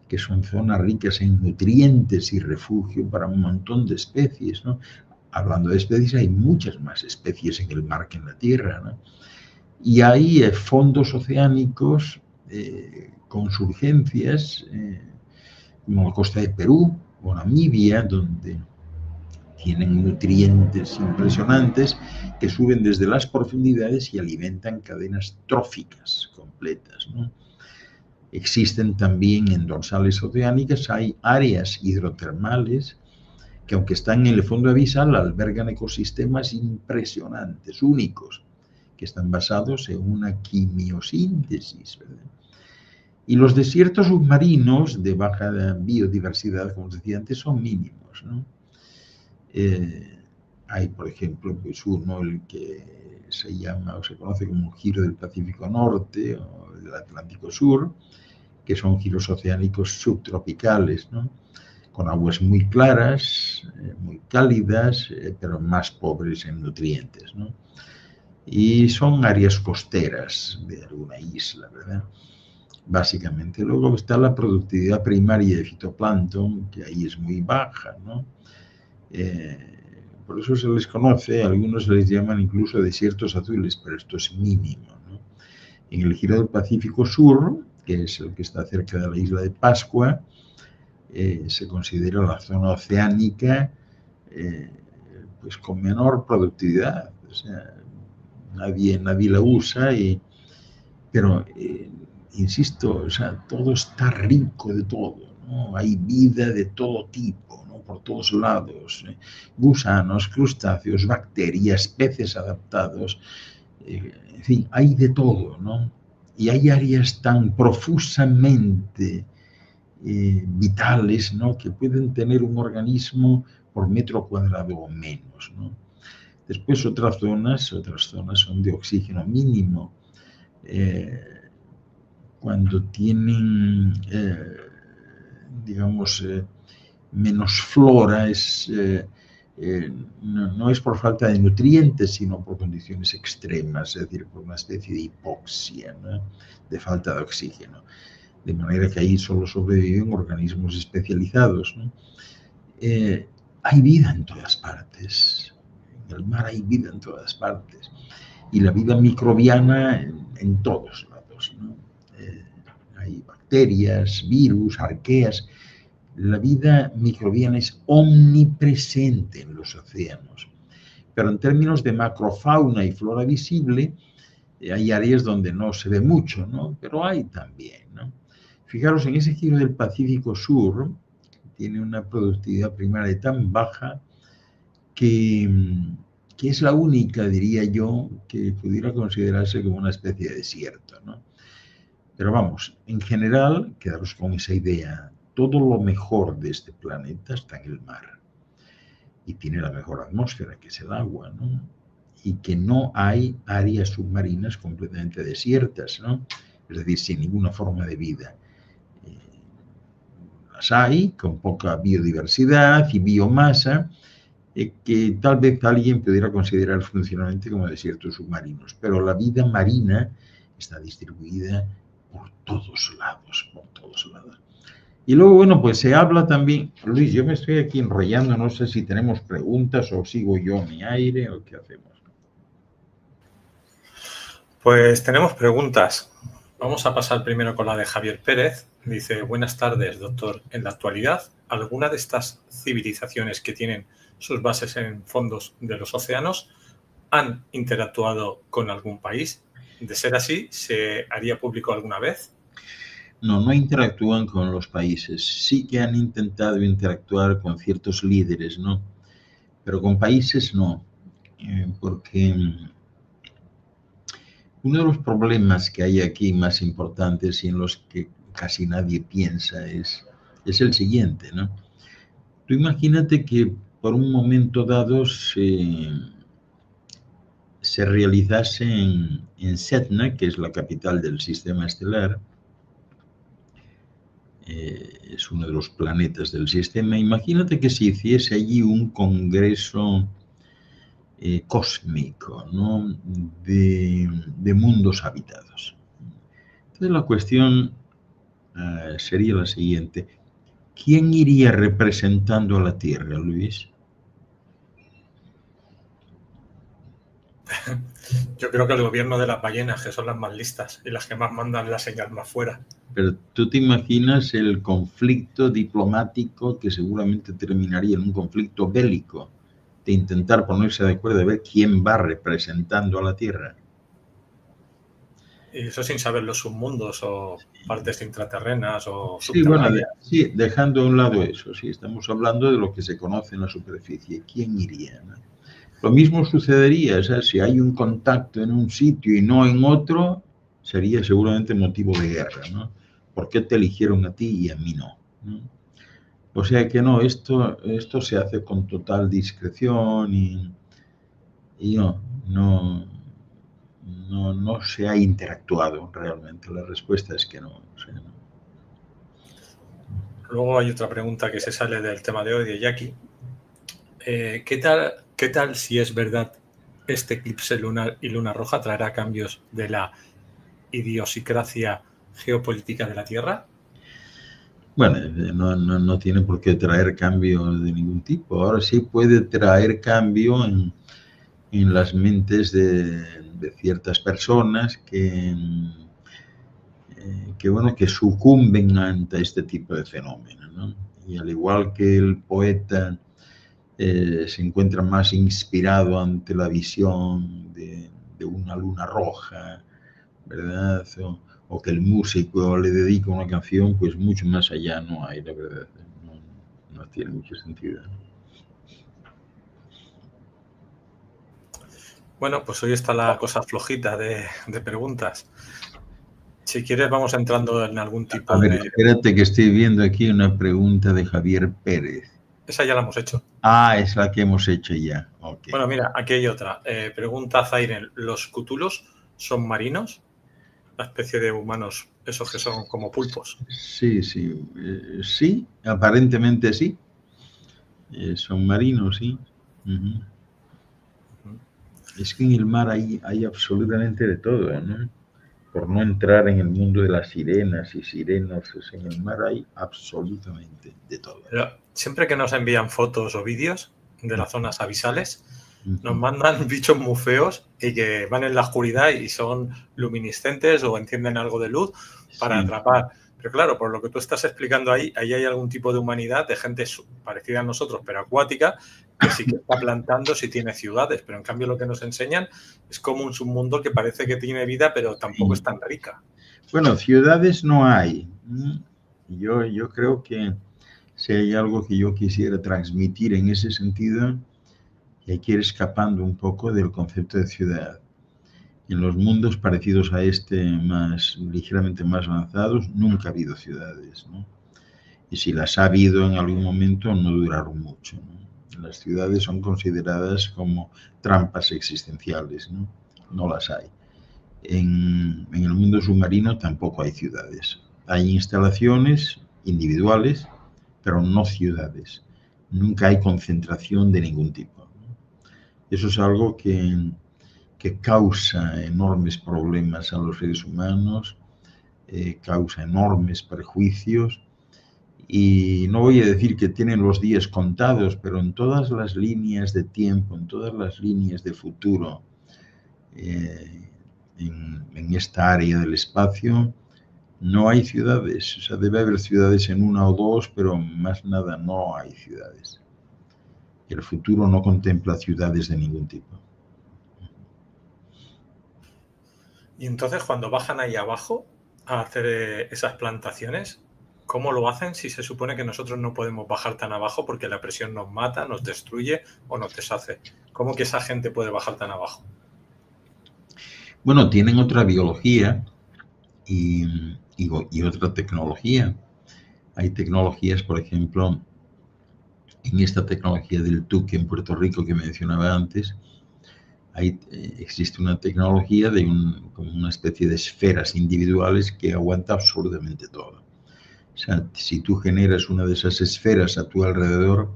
que son zonas ricas en nutrientes y refugio para un montón de especies, ¿no? Hablando de especies, hay muchas más especies en el mar que en la tierra, ¿no? Y hay fondos oceánicos con surgencias, como la costa de Perú o Namibia, donde tienen nutrientes impresionantes que suben desde las profundidades y alimentan cadenas tróficas completas, ¿no? Existen también en dorsales oceánicas, hay áreas hidrotermales que, aunque están en el fondo abisal, albergan ecosistemas impresionantes, únicos, que están basados en una quimiosíntesis, ¿verdad? Y los desiertos submarinos de baja biodiversidad, como os decía antes, son mínimos, ¿no? Hay, por ejemplo, pues uno, el que se llama o se conoce como Giro del Pacífico Norte o del Atlántico Sur, que son giros oceánicos subtropicales, ¿no? Con aguas muy claras, muy cálidas, pero más pobres en nutrientes, ¿no? Y son áreas costeras de alguna isla, ¿verdad? Básicamente. Luego está la productividad primaria de fitoplancton, que ahí es muy baja, ¿no? Por eso se les conoce, algunos les llaman incluso desiertos azules, pero esto es mínimo, ¿no? En el giro del Pacífico Sur, que es el que está cerca de la isla de Pascua, se considera la zona oceánica pues con menor productividad. O sea, nadie la usa, pero insisto, o sea, todo está rico de todo, ¿no? Hay vida de todo tipo, ¿no? Por todos lados, gusanos, crustáceos, bacterias, peces adaptados, en fin, hay de todo, ¿no? Y hay áreas tan profusamente vitales, ¿no? Que pueden tener un organismo por metro cuadrado o menos, ¿no? Después otras zonas son de oxígeno mínimo. Cuando tienen, digamos, menos flora, no es por falta de nutrientes, sino por condiciones extremas, es decir, por una especie de hipoxia, ¿no? De falta de oxígeno. De manera que ahí solo sobreviven organismos especializados, ¿no? Hay vida en todas partes. En el mar hay vida en todas partes. Y la vida microbiana en todos lados, ¿no? Hay bacterias, virus, arqueas. La vida microbiana es omnipresente en los océanos. Pero en términos de macrofauna y flora visible, hay áreas donde no se ve mucho, ¿no? Pero hay también, ¿no? Fijaros, en ese giro del Pacífico Sur, tiene una productividad primaria tan baja que es la única, diría yo, que pudiera considerarse como una especie de desierto, ¿no? Pero vamos, en general, quedaros con esa idea, todo lo mejor de este planeta está en el mar. Y tiene la mejor atmósfera, que es el agua, ¿no? Y que no hay áreas submarinas completamente desiertas, ¿no? Es decir, sin ninguna forma de vida. Las hay, con poca biodiversidad y biomasa, que tal vez alguien pudiera considerar funcionalmente como desiertos submarinos, pero la vida marina está distribuida por todos lados, por todos lados. Y luego, bueno, pues se habla también, Luis, yo me estoy aquí enrollando, no sé si tenemos preguntas o sigo yo a mi aire o qué hacemos. Pues tenemos preguntas. Vamos a pasar primero con la de Javier Pérez. Dice, buenas tardes, doctor. En la actualidad, ¿alguna de estas civilizaciones que tienen sus bases en fondos de los océanos han interactuado con algún país? De ser así, ¿se haría público alguna vez? No interactúan con los países. Sí que han intentado interactuar con ciertos líderes, ¿no? Pero con países no. Porque uno de los problemas que hay aquí más importantes y en los que casi nadie piensa es es el siguiente, ¿no? Tú imagínate que por un momento dado se realizase en Sedna, que es la capital del sistema estelar, es uno de los planetas del sistema. Imagínate que se hiciese allí un congreso cósmico, ¿no? de mundos habitados. Entonces la cuestión sería la siguiente. ¿Quién iría representando a la Tierra, Luis? Yo creo que el gobierno de las ballenas, que son las más listas y las que más mandan la señal más fuera. Pero tú te imaginas el conflicto diplomático que seguramente terminaría en un conflicto bélico, de intentar ponerse de acuerdo de ver quién va representando a la Tierra. Y eso sin saber los submundos o partes intraterrenas o Sí, bueno, subterráneas. sí, dejando a un lado eso, sí, estamos hablando de lo que se conoce en la superficie. ¿Quién iría, no? Lo mismo sucedería, o sea, si hay un contacto en un sitio y no en otro, sería seguramente motivo de guerra, ¿no? ¿Por qué te eligieron a ti y a mí no? ¿No? O sea que no, esto se hace con total discreción y no se ha interactuado realmente. La respuesta es que no. O sea, no. Luego hay otra pregunta que se sale del tema de hoy de Jackie. ¿Qué tal si es verdad este eclipse lunar y luna roja traerá cambios de la idiosincrasia geopolítica de la Tierra? Bueno, no tiene por qué traer cambio de ningún tipo. Ahora sí puede traer cambio en las mentes de ciertas personas que sucumben ante este tipo de fenómenos, ¿no? Y al igual que el poeta se encuentra más inspirado ante la visión de una luna roja, ¿verdad? O que el músico le dedica una canción, pues mucho más allá no hay, la verdad. No tiene mucho sentido. Bueno, pues hoy está la cosa flojita de preguntas. Si quieres vamos entrando en algún tipo de... Espérate que estoy viendo aquí una pregunta de Javier Pérez. Esa ya la hemos hecho. Ah, es la que hemos hecho ya. Okay. Bueno, mira, aquí hay otra. Pregunta Zairen, ¿los cthulhus son marinos? La especie de humanos, esos que son como pulpos. Sí, sí, aparentemente sí. Son marinos, sí. Es que en el mar hay absolutamente de todo, ¿no? Por no entrar en el mundo de las sirenas y sirenos, en el mar hay absolutamente de todo. Pero siempre que nos envían fotos o vídeos de las zonas abisales, nos mandan bichos muy feos y que van en la oscuridad y son luminiscentes o encienden algo de luz para atrapar. Pero claro, por lo que tú estás explicando ahí hay algún tipo de humanidad, de gente parecida a nosotros, pero acuática, que sí que está plantando, sí tiene ciudades, pero en cambio lo que nos enseñan es como un submundo que parece que tiene vida, pero tampoco es tan rica. Bueno, ciudades no hay. Yo creo que si hay algo que yo quisiera transmitir en ese sentido, hay que ir escapando un poco del concepto de ciudad. En los mundos parecidos a este, ligeramente más avanzados, nunca ha habido ciudades, ¿no? Y si las ha habido en algún momento, no duraron mucho, ¿no? Las ciudades son consideradas como trampas existenciales, ¿no? No las hay. En el mundo submarino tampoco hay ciudades. Hay instalaciones individuales, pero no ciudades. Nunca hay concentración de ningún tipo, ¿no? Eso es algo que causa enormes problemas a los seres humanos, causa enormes perjuicios, y no voy a decir que tienen los días contados, pero en todas las líneas de tiempo, en todas las líneas de futuro, en esta área del espacio, no hay ciudades. O sea, debe haber ciudades en una o dos, pero más nada, no hay ciudades. El futuro no contempla ciudades de ningún tipo. Y entonces cuando bajan ahí abajo a hacer esas plantaciones, ¿cómo lo hacen si se supone que nosotros no podemos bajar tan abajo porque la presión nos mata, nos destruye o nos deshace? ¿Cómo que esa gente puede bajar tan abajo? Bueno, tienen otra biología y otra tecnología. Hay tecnologías, por ejemplo, en esta tecnología del tuque en Puerto Rico que mencionaba antes, existe una tecnología de como una especie de esferas individuales que aguanta absolutamente todo. O sea, si tú generas una de esas esferas a tu alrededor,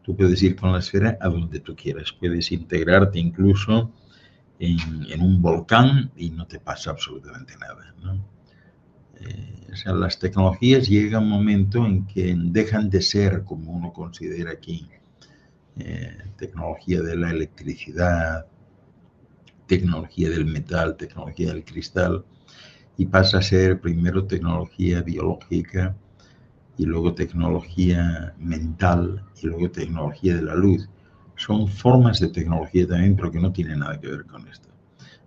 tú puedes ir con la esfera a donde tú quieras. Puedes integrarte incluso en un volcán y no te pasa absolutamente nada, ¿no? O sea, las tecnologías llega un momento en que dejan de ser, como uno considera aquí, tecnología de la electricidad, tecnología del metal, tecnología del cristal, y pasa a ser primero tecnología biológica y luego tecnología mental y luego tecnología de la luz. Son formas de tecnología también, pero que no tienen nada que ver con esto.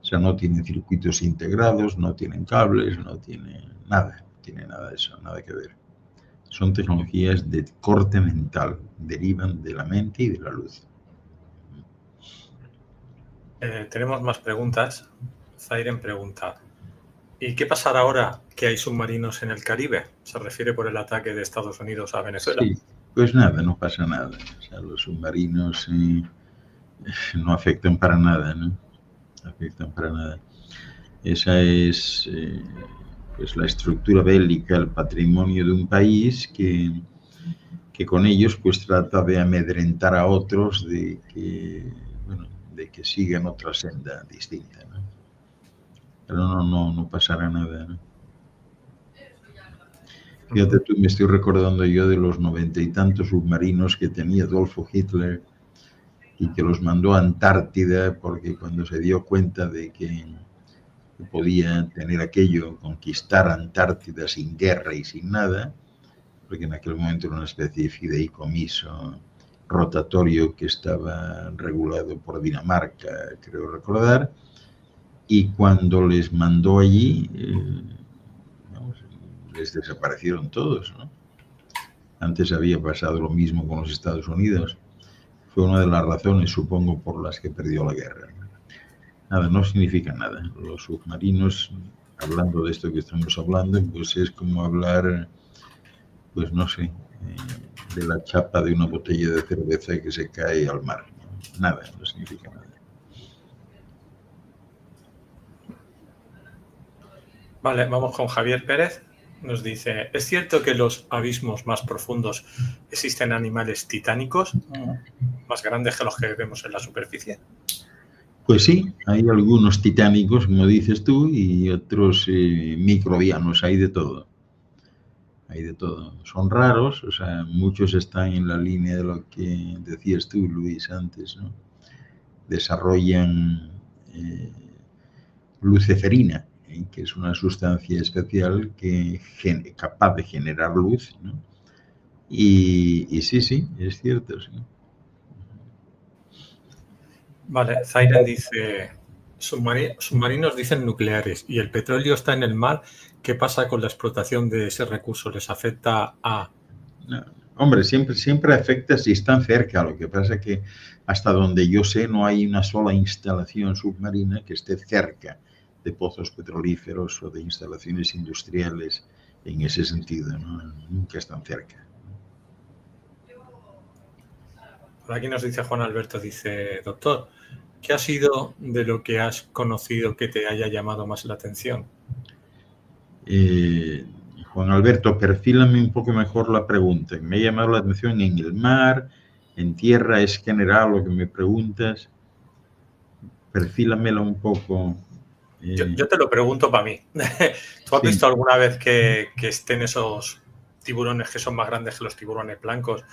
O sea, no tienen circuitos integrados, no tienen cables, no tiene nada de eso, nada que ver. Son tecnologías de corte mental, derivan de la mente y de la luz. Tenemos más preguntas. Zairen pregunta, ¿y qué pasará ahora que hay submarinos en el Caribe? Se refiere por el ataque de Estados Unidos a Venezuela. Sí, pues nada, no pasa nada. O sea, los submarinos no afectan para nada, ¿no? No afectan para nada. Esa es pues la estructura bélica, el patrimonio de un país que con ellos pues trata de amedrentar a otros de que sigan otra senda distinta, ¿no? Pero no pasará nada, ¿no? Fíjate tú, me estoy recordando yo de los 90 y tantos submarinos que tenía Adolfo Hitler y que los mandó a Antártida porque cuando se dio cuenta de que podía tener aquello, conquistar Antártida sin guerra y sin nada, porque en aquel momento era una especie de fideicomiso rotatorio que estaba regulado por Dinamarca, creo recordar, y cuando les mandó allí, les desaparecieron todos, ¿no? Antes había pasado lo mismo con los Estados Unidos. Fue una de las razones, supongo, por las que perdió la guerra. Nada, no significa nada. Los submarinos, hablando de esto que estamos hablando, pues es como hablar, pues no sé, de la chapa de una botella de cerveza que se cae al mar. Nada, no significa nada. Vale, vamos con Javier Pérez. Nos dice, ¿es cierto que en los abismos más profundos existen animales titánicos más grandes que los que vemos en la superficie? Pues sí, hay algunos titánicos, como dices tú, y otros microbianos, hay de todo. Hay de todo. Son raros, o sea, muchos están en la línea de lo que decías tú, Luis, antes, ¿no? Desarrollan luceferina, que es una sustancia especial que capaz de generar luz, ¿no? Y sí, es cierto, sí. Vale, Zairen dice, submarinos dicen nucleares y el petróleo está en el mar. ¿Qué pasa con la explotación de ese recurso? ¿Les afecta a...? No, hombre, siempre afecta si están cerca. Lo que pasa es que hasta donde yo sé no hay una sola instalación submarina que esté cerca de pozos petrolíferos o de instalaciones industriales en ese sentido, ¿no? Nunca están cerca. Por aquí nos dice Juan Alberto, dice, doctor, ¿qué ha sido de lo que has conocido que te haya llamado más la atención? Juan Alberto, perfílame un poco mejor la pregunta. Me ha llamado la atención en el mar, en tierra, es general lo que me preguntas. Perfílamela un poco. Yo te lo pregunto para mí. ¿Tú has visto alguna vez que estén esos tiburones que son más grandes que los tiburones blancos?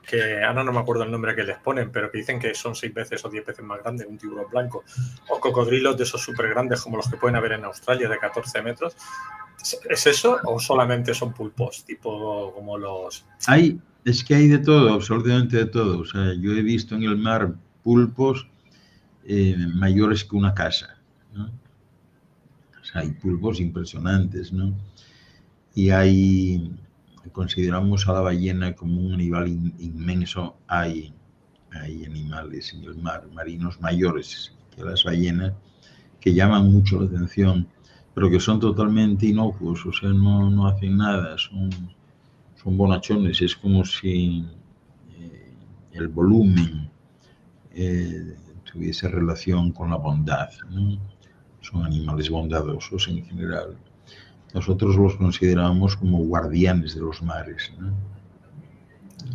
Que ahora no me acuerdo el nombre que les ponen, pero que dicen que son 6 veces o 10 veces más grande un tiburón blanco. O cocodrilos de esos súper grandes como los que pueden haber en Australia de 14 metros. ¿Es eso o solamente son pulpos, tipo como los...? Es que hay de todo, absolutamente de todo. O sea, yo he visto en el mar pulpos mayores que una casa, ¿no? O sea, hay pulpos impresionantes, ¿no? Y consideramos a la ballena como un animal inmenso. Hay animales en el mar, marinos mayores que las ballenas, que llaman mucho la atención, pero que son totalmente inocuos, o sea, no hacen nada, son bonachones, es como si el volumen tuviese relación con la bondad, ¿no? Son animales bondadosos en general. Nosotros los consideramos como guardianes de los mares, ¿no?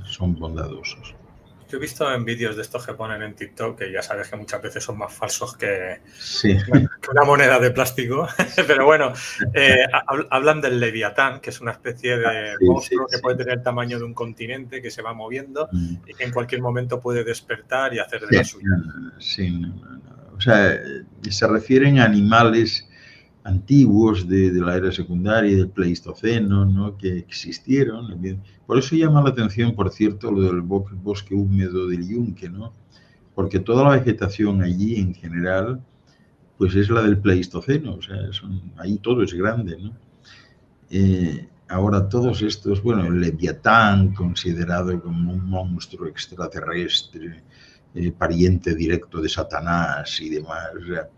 Son bondadosos. Yo he visto en vídeos de estos que ponen en TikTok, que ya sabes que muchas veces son más falsos que Sí. una moneda de plástico, pero bueno, hablan del Leviatán, que es una especie de monstruo que puede tener el tamaño de un continente, que se va moviendo y que en cualquier momento puede despertar y hacer de la suya. Sí, o sea, se refieren a animales antiguos de la era secundaria, del Pleistoceno, ¿no? Que existieron. Por eso llama la atención, por cierto, lo del bosque húmedo del Yunque, ¿no? Porque toda la vegetación allí en general, pues es la del Pleistoceno, o sea, ahí todo es grande, ¿no? Ahora todos estos, bueno, el Leviatán, considerado como un monstruo extraterrestre, pariente directo de Satanás y demás, o sea,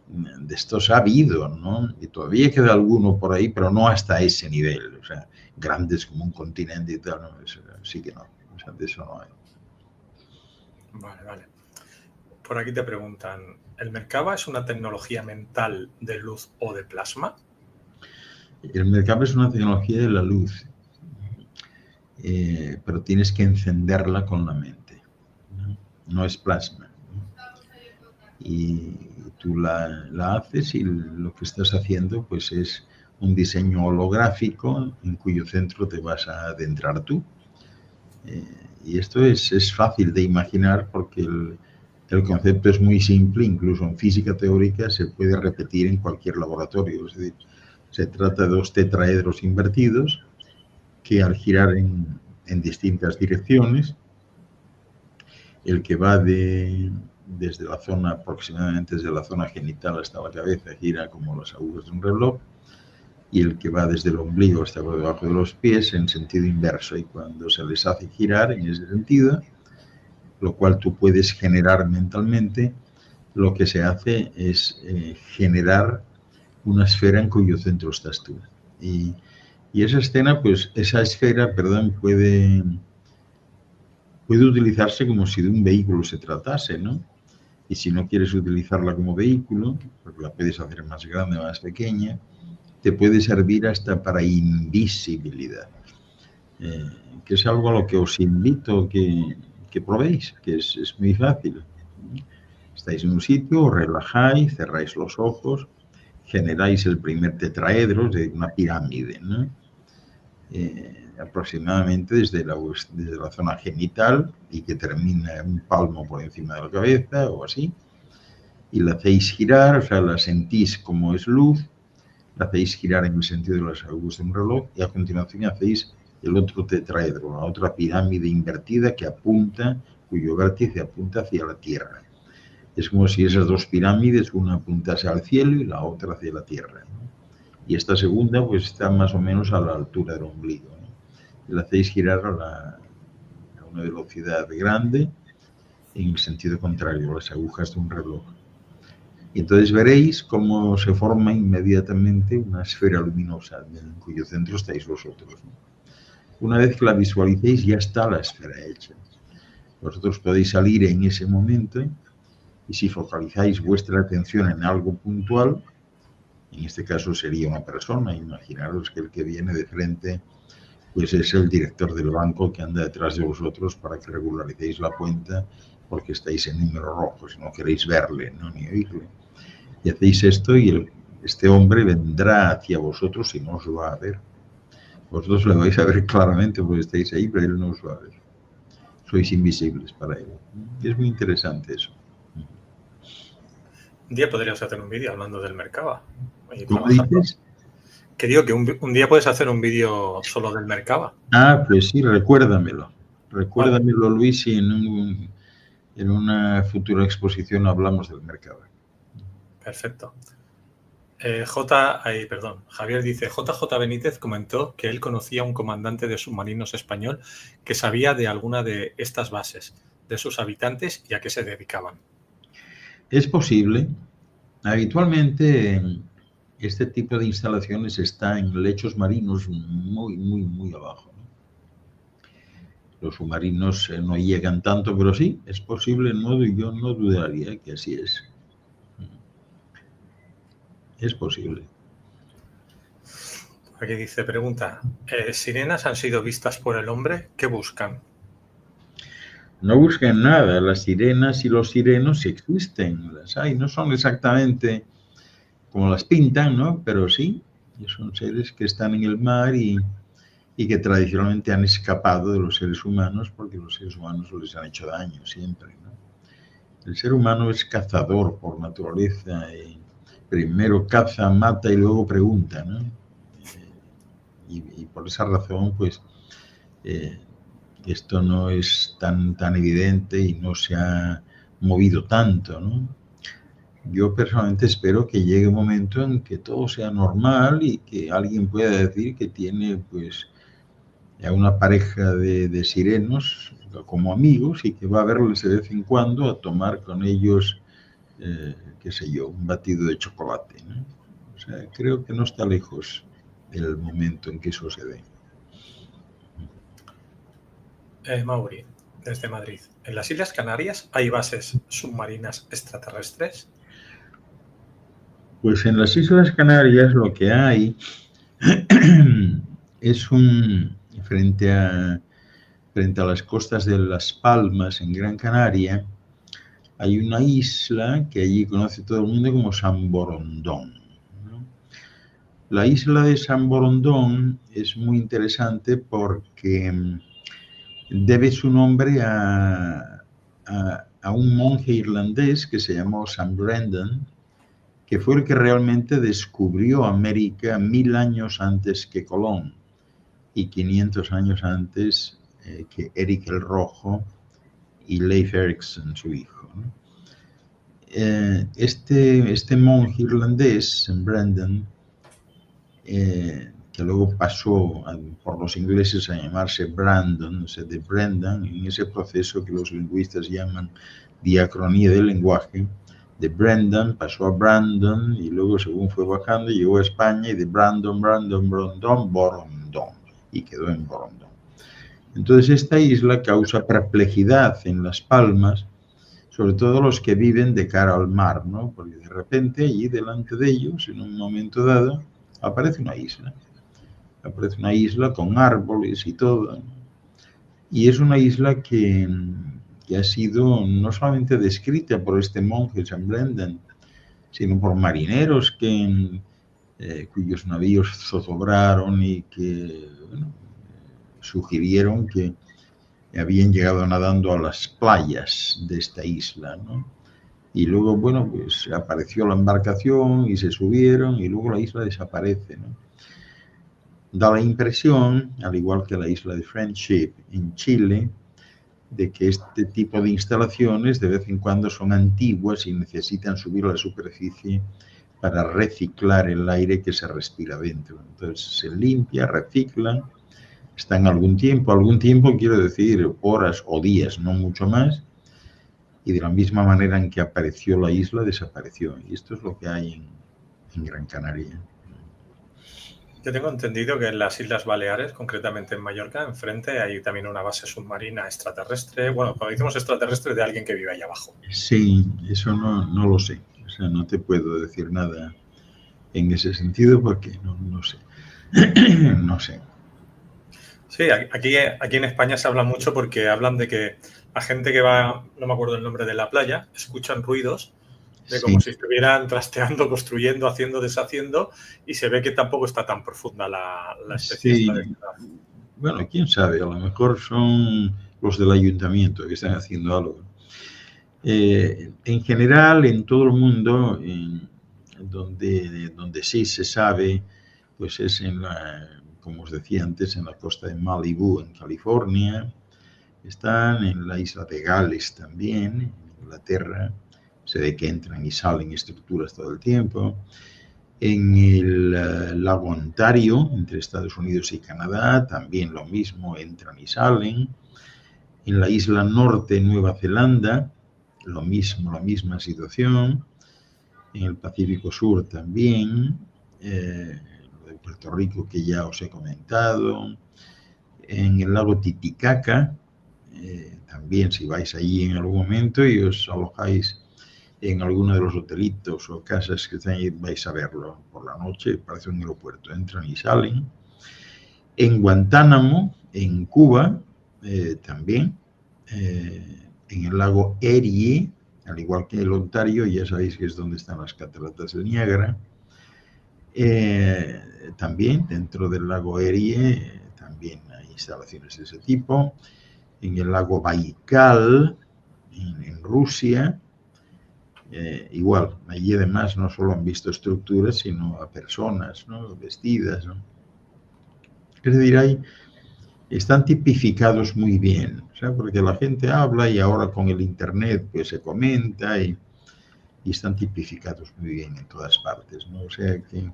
de estos ha habido, ¿no? Y todavía queda alguno por ahí, pero no hasta ese nivel, o sea, grandes como un continente y tal, ¿no? Eso, sí que no, o sea, de eso no hay. Vale. Por aquí te preguntan, ¿el Merkaba es una tecnología mental de luz o de plasma? El Merkaba es una tecnología de la luz, pero tienes que encenderla con la mente, no es plasma. Y tú la haces y lo que estás haciendo pues es un diseño holográfico en cuyo centro te vas a adentrar tú. Y esto es fácil de imaginar porque el concepto es muy simple, incluso en física teórica se puede repetir en cualquier laboratorio. Es decir, se trata de dos tetraedros invertidos que al girar en distintas direcciones, el que va desde la zona, aproximadamente desde la zona genital hasta la cabeza, gira como las agujas de un reloj, y el que va desde el ombligo hasta por debajo de los pies en sentido inverso. Y cuando se les hace girar en ese sentido, lo cual tú puedes generar mentalmente, lo que se hace es generar una esfera en cuyo centro estás tú. Y esa esfera, puede utilizarse como si de un vehículo se tratase, ¿no? Y si no quieres utilizarla como vehículo, porque la puedes hacer más grande o más pequeña, te puede servir hasta para invisibilidad, que es algo a lo que os invito que probéis, que es muy fácil. Estáis en un sitio, os relajáis, cerráis los ojos, generáis el primer tetraedro de una pirámide, ¿no? Aproximadamente desde la zona genital y que termina un palmo por encima de la cabeza o así, y la hacéis girar, o sea, la sentís como es luz, la hacéis girar en el sentido de las agujas de un reloj y a continuación hacéis el otro tetraedro, la otra pirámide invertida cuyo vértice apunta hacia la Tierra. Es como si esas dos pirámides, una apuntase al cielo y la otra hacia la Tierra, ¿no? Y esta segunda pues está más o menos a la altura del ombligo, ¿no? Y la hacéis girar a una velocidad grande en el sentido contrario, las agujas de un reloj. Y entonces veréis cómo se forma inmediatamente una esfera luminosa en cuyo centro estáis vosotros, ¿no? Una vez que la visualicéis ya está la esfera hecha. Vosotros podéis salir en ese momento y si focalizáis vuestra atención en algo puntual, en este caso sería una persona, imaginaros que el que viene de frente pues es el director del banco que anda detrás de vosotros para que regularicéis la cuenta porque estáis en número rojo, si no queréis verle, ¿no? Ni oírle. Y hacéis esto y este hombre vendrá hacia vosotros y no os va a ver. Vosotros lo vais a ver claramente porque estáis ahí, pero él no os va a ver. Sois invisibles para él. Es muy interesante eso. Un día podríamos hacer un vídeo hablando del Merkaba. ¿Cómo dices? Que digo que un día puedes hacer un vídeo solo del Merkaba. Pues sí, recuérdamelo. Recuérdamelo, Luis, y en una futura exposición hablamos del Merkaba. Perfecto. Javier dice, JJ Benítez comentó que él conocía a un comandante de submarinos español que sabía de alguna de estas bases, de sus habitantes y a qué se dedicaban. Es posible. Habitualmente este tipo de instalaciones está en lechos marinos muy, muy, muy abajo, ¿no? los submarinos no llegan tanto, pero sí, es posible, yo no dudaría que así es. Es posible. Aquí dice, pregunta, ¿sirenas han sido vistas por el hombre? ¿Qué buscan? No buscan nada, las sirenas y los sirenos sí existen, las hay, no son exactamente como las pintan, ¿no? Pero sí, son seres que están en el mar y que tradicionalmente han escapado de los seres humanos porque los seres humanos les han hecho daño siempre, ¿no? El ser humano es cazador por naturaleza, y primero caza, mata y luego pregunta, ¿no? Y por esa razón, pues, esto no es tan evidente y no se ha movido tanto, ¿no? Yo personalmente espero que llegue un momento en que todo sea normal y que alguien pueda decir que tiene, pues, a una pareja de sirenos como amigos y que va a verles de vez en cuando a tomar con ellos, qué sé yo, un batido de chocolate, ¿no? O sea, creo que no está lejos el momento en que eso se dé. Mauri, desde Madrid. ¿En las Islas Canarias hay bases submarinas extraterrestres? Pues en las Islas Canarias lo que hay es frente a las costas de Las Palmas, en Gran Canaria, hay una isla que allí conoce todo el mundo como San Borondón, ¿no? La isla de San Borondón es muy interesante porque debe su nombre a un monje irlandés que se llamó St. Brendan, que fue el que realmente descubrió América 1000 años antes que Colón y 500 años antes que Eric el Rojo y Leif Erikson, su hijo, ¿no? Este monje irlandés, St. Brendan, que luego pasó por los ingleses a llamarse Brandon, o sea, de Brendan, en ese proceso que los lingüistas llaman diacronía del lenguaje. De Brendan pasó a Brandon y luego, según fue bajando, llegó a España y de Brandon, Borondón, y quedó en Borondón. Entonces esta isla causa perplejidad en Las Palmas, sobre todo los que viven de cara al mar, ¿no? Porque de repente allí delante de ellos, en un momento dado, aparece una isla. Aparece una isla con árboles y todo. Y es una isla que ha sido no solamente descrita por este monje St. Brendan, sino por marineros cuyos navíos zozobraron y que, bueno, sugirieron que habían llegado nadando a las playas de esta isla, ¿no? Y luego, bueno, pues apareció la embarcación y se subieron y luego la isla desaparece, ¿no? Da la impresión, al igual que la isla de Friendship en Chile, de que este tipo de instalaciones de vez en cuando son antiguas y necesitan subir a la superficie para reciclar el aire que se respira dentro. Entonces se limpia, reciclan, están algún tiempo quiero decir horas o días, no mucho más, y de la misma manera en que apareció la isla, desapareció. Y esto es lo que hay en Gran Canaria. Yo tengo entendido que en las Islas Baleares, concretamente en Mallorca, enfrente hay también una base submarina extraterrestre. Bueno, cuando decimos extraterrestre, de alguien que vive ahí abajo. Sí, eso no lo sé. O sea, no te puedo decir nada en ese sentido porque no sé. No sé. Sí, aquí en España se habla mucho porque hablan de que la gente que va, no me acuerdo el nombre de la playa, escuchan ruidos de como si estuvieran trasteando, construyendo, haciendo, deshaciendo, y se ve que tampoco está tan profunda la especie esta de ciudad. Bueno, quién sabe, a lo mejor son los del ayuntamiento que están haciendo algo. En general, en todo el mundo, donde sí se sabe, pues es como os decía antes, en la costa de Malibu, en California. Están en la isla de Gales también, en Inglaterra. Se ve que entran y salen estructuras todo el tiempo. En el lago Ontario, entre Estados Unidos y Canadá, también lo mismo, entran y salen. En la isla norte, Nueva Zelanda, lo mismo, la misma situación. En el Pacífico Sur también. Lo de Puerto Rico que ya os he comentado. En el lago Titicaca, también si vais allí en algún momento y os alojáis en alguno de los hotelitos o casas que están ahí, vais a verlo por la noche, parece un aeropuerto, entran y salen. En Guantánamo, en Cuba, también, en el lago Erie, al igual que el Ontario, ya sabéis que es donde están las cataratas del Niágara. También dentro del lago Erie, también hay instalaciones de ese tipo. En el lago Baikal, en Rusia, igual, allí además no solo han visto estructuras, sino a personas, ¿no?, vestidas, ¿no? Es decir, están tipificados muy bien, o sea, porque la gente habla y ahora con el internet pues se comenta y están tipificados muy bien en todas partes, ¿no? O sea que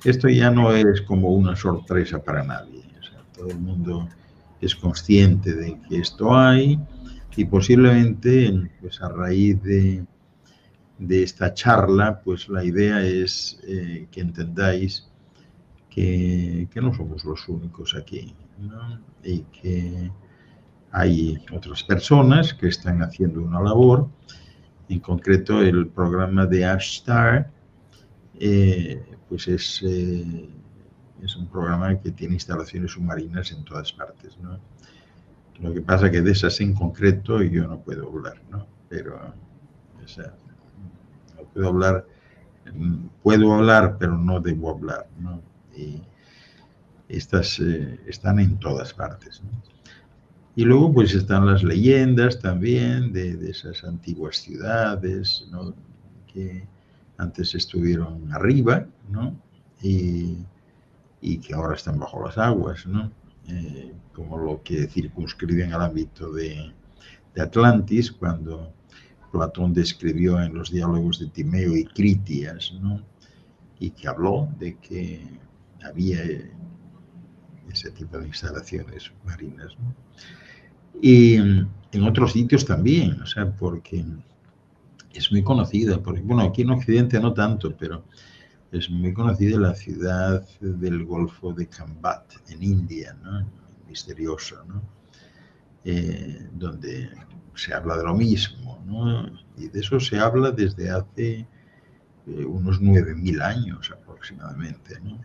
esto ya no es como una sorpresa para nadie, o sea, todo el mundo es consciente de que esto hay y posiblemente pues a raíz de esta charla pues la idea es que entendáis que no somos los únicos aquí, ¿no? Y que hay otras personas que están haciendo una labor, en concreto el programa de Ashtar, pues es un programa que tiene instalaciones submarinas en todas partes, ¿no? Lo que pasa que de esas en concreto yo no puedo hablar, ¿no? Pero, o sea, no puedo hablar, pero no debo hablar, ¿no? Y estas están en todas partes, ¿no? Y luego pues están las leyendas también de esas antiguas ciudades, ¿no?, que antes estuvieron arriba, ¿no?, y que ahora están bajo las aguas, ¿no? Como lo que circunscriben al ámbito de Atlantis, cuando Platón describió en los diálogos de Timeo y Critias, ¿no?, y que habló de que había ese tipo de instalaciones submarinas, ¿no? Y en otros sitios también, o sea, porque es muy conocida, porque, bueno, aquí en Occidente no tanto, pero es muy conocida la ciudad del Golfo de Cambat, en India, ¿no?, misteriosa, ¿no?, donde se habla de lo mismo, ¿no?, y de eso se habla desde hace unos 9.000 años aproximadamente, ¿no?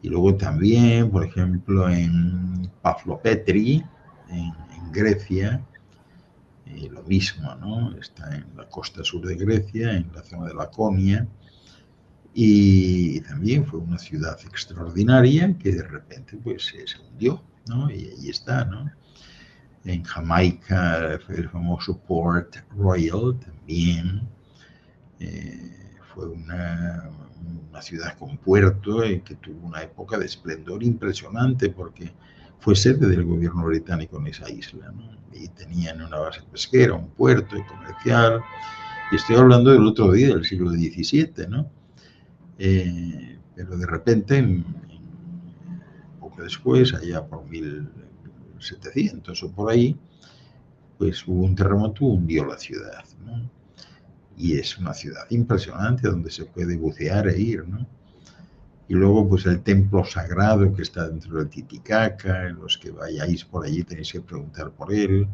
Y luego también, por ejemplo, en Pavlopetri, en Grecia, lo mismo, ¿no? Está en la costa sur de Grecia, en la zona de Laconia, y también fue una ciudad extraordinaria que de repente pues se hundió, ¿no? Y ahí está, ¿no? En Jamaica fue el famoso Port Royal también. Fue una ciudad con puerto que tuvo una época de esplendor impresionante porque fue sede del gobierno británico en esa isla, ¿no? Y tenían una base pesquera, un puerto comercial, y estoy hablando del otro día, del siglo XVII, ¿no? Pero de repente, poco después, allá por 1700 o por ahí, pues hubo un terremoto, hundió la ciudad, ¿no? Y es una ciudad impresionante donde se puede bucear e ir, ¿no? Y luego pues el templo sagrado que está dentro del Titicaca, en los que vayáis por allí tenéis que preguntar por él,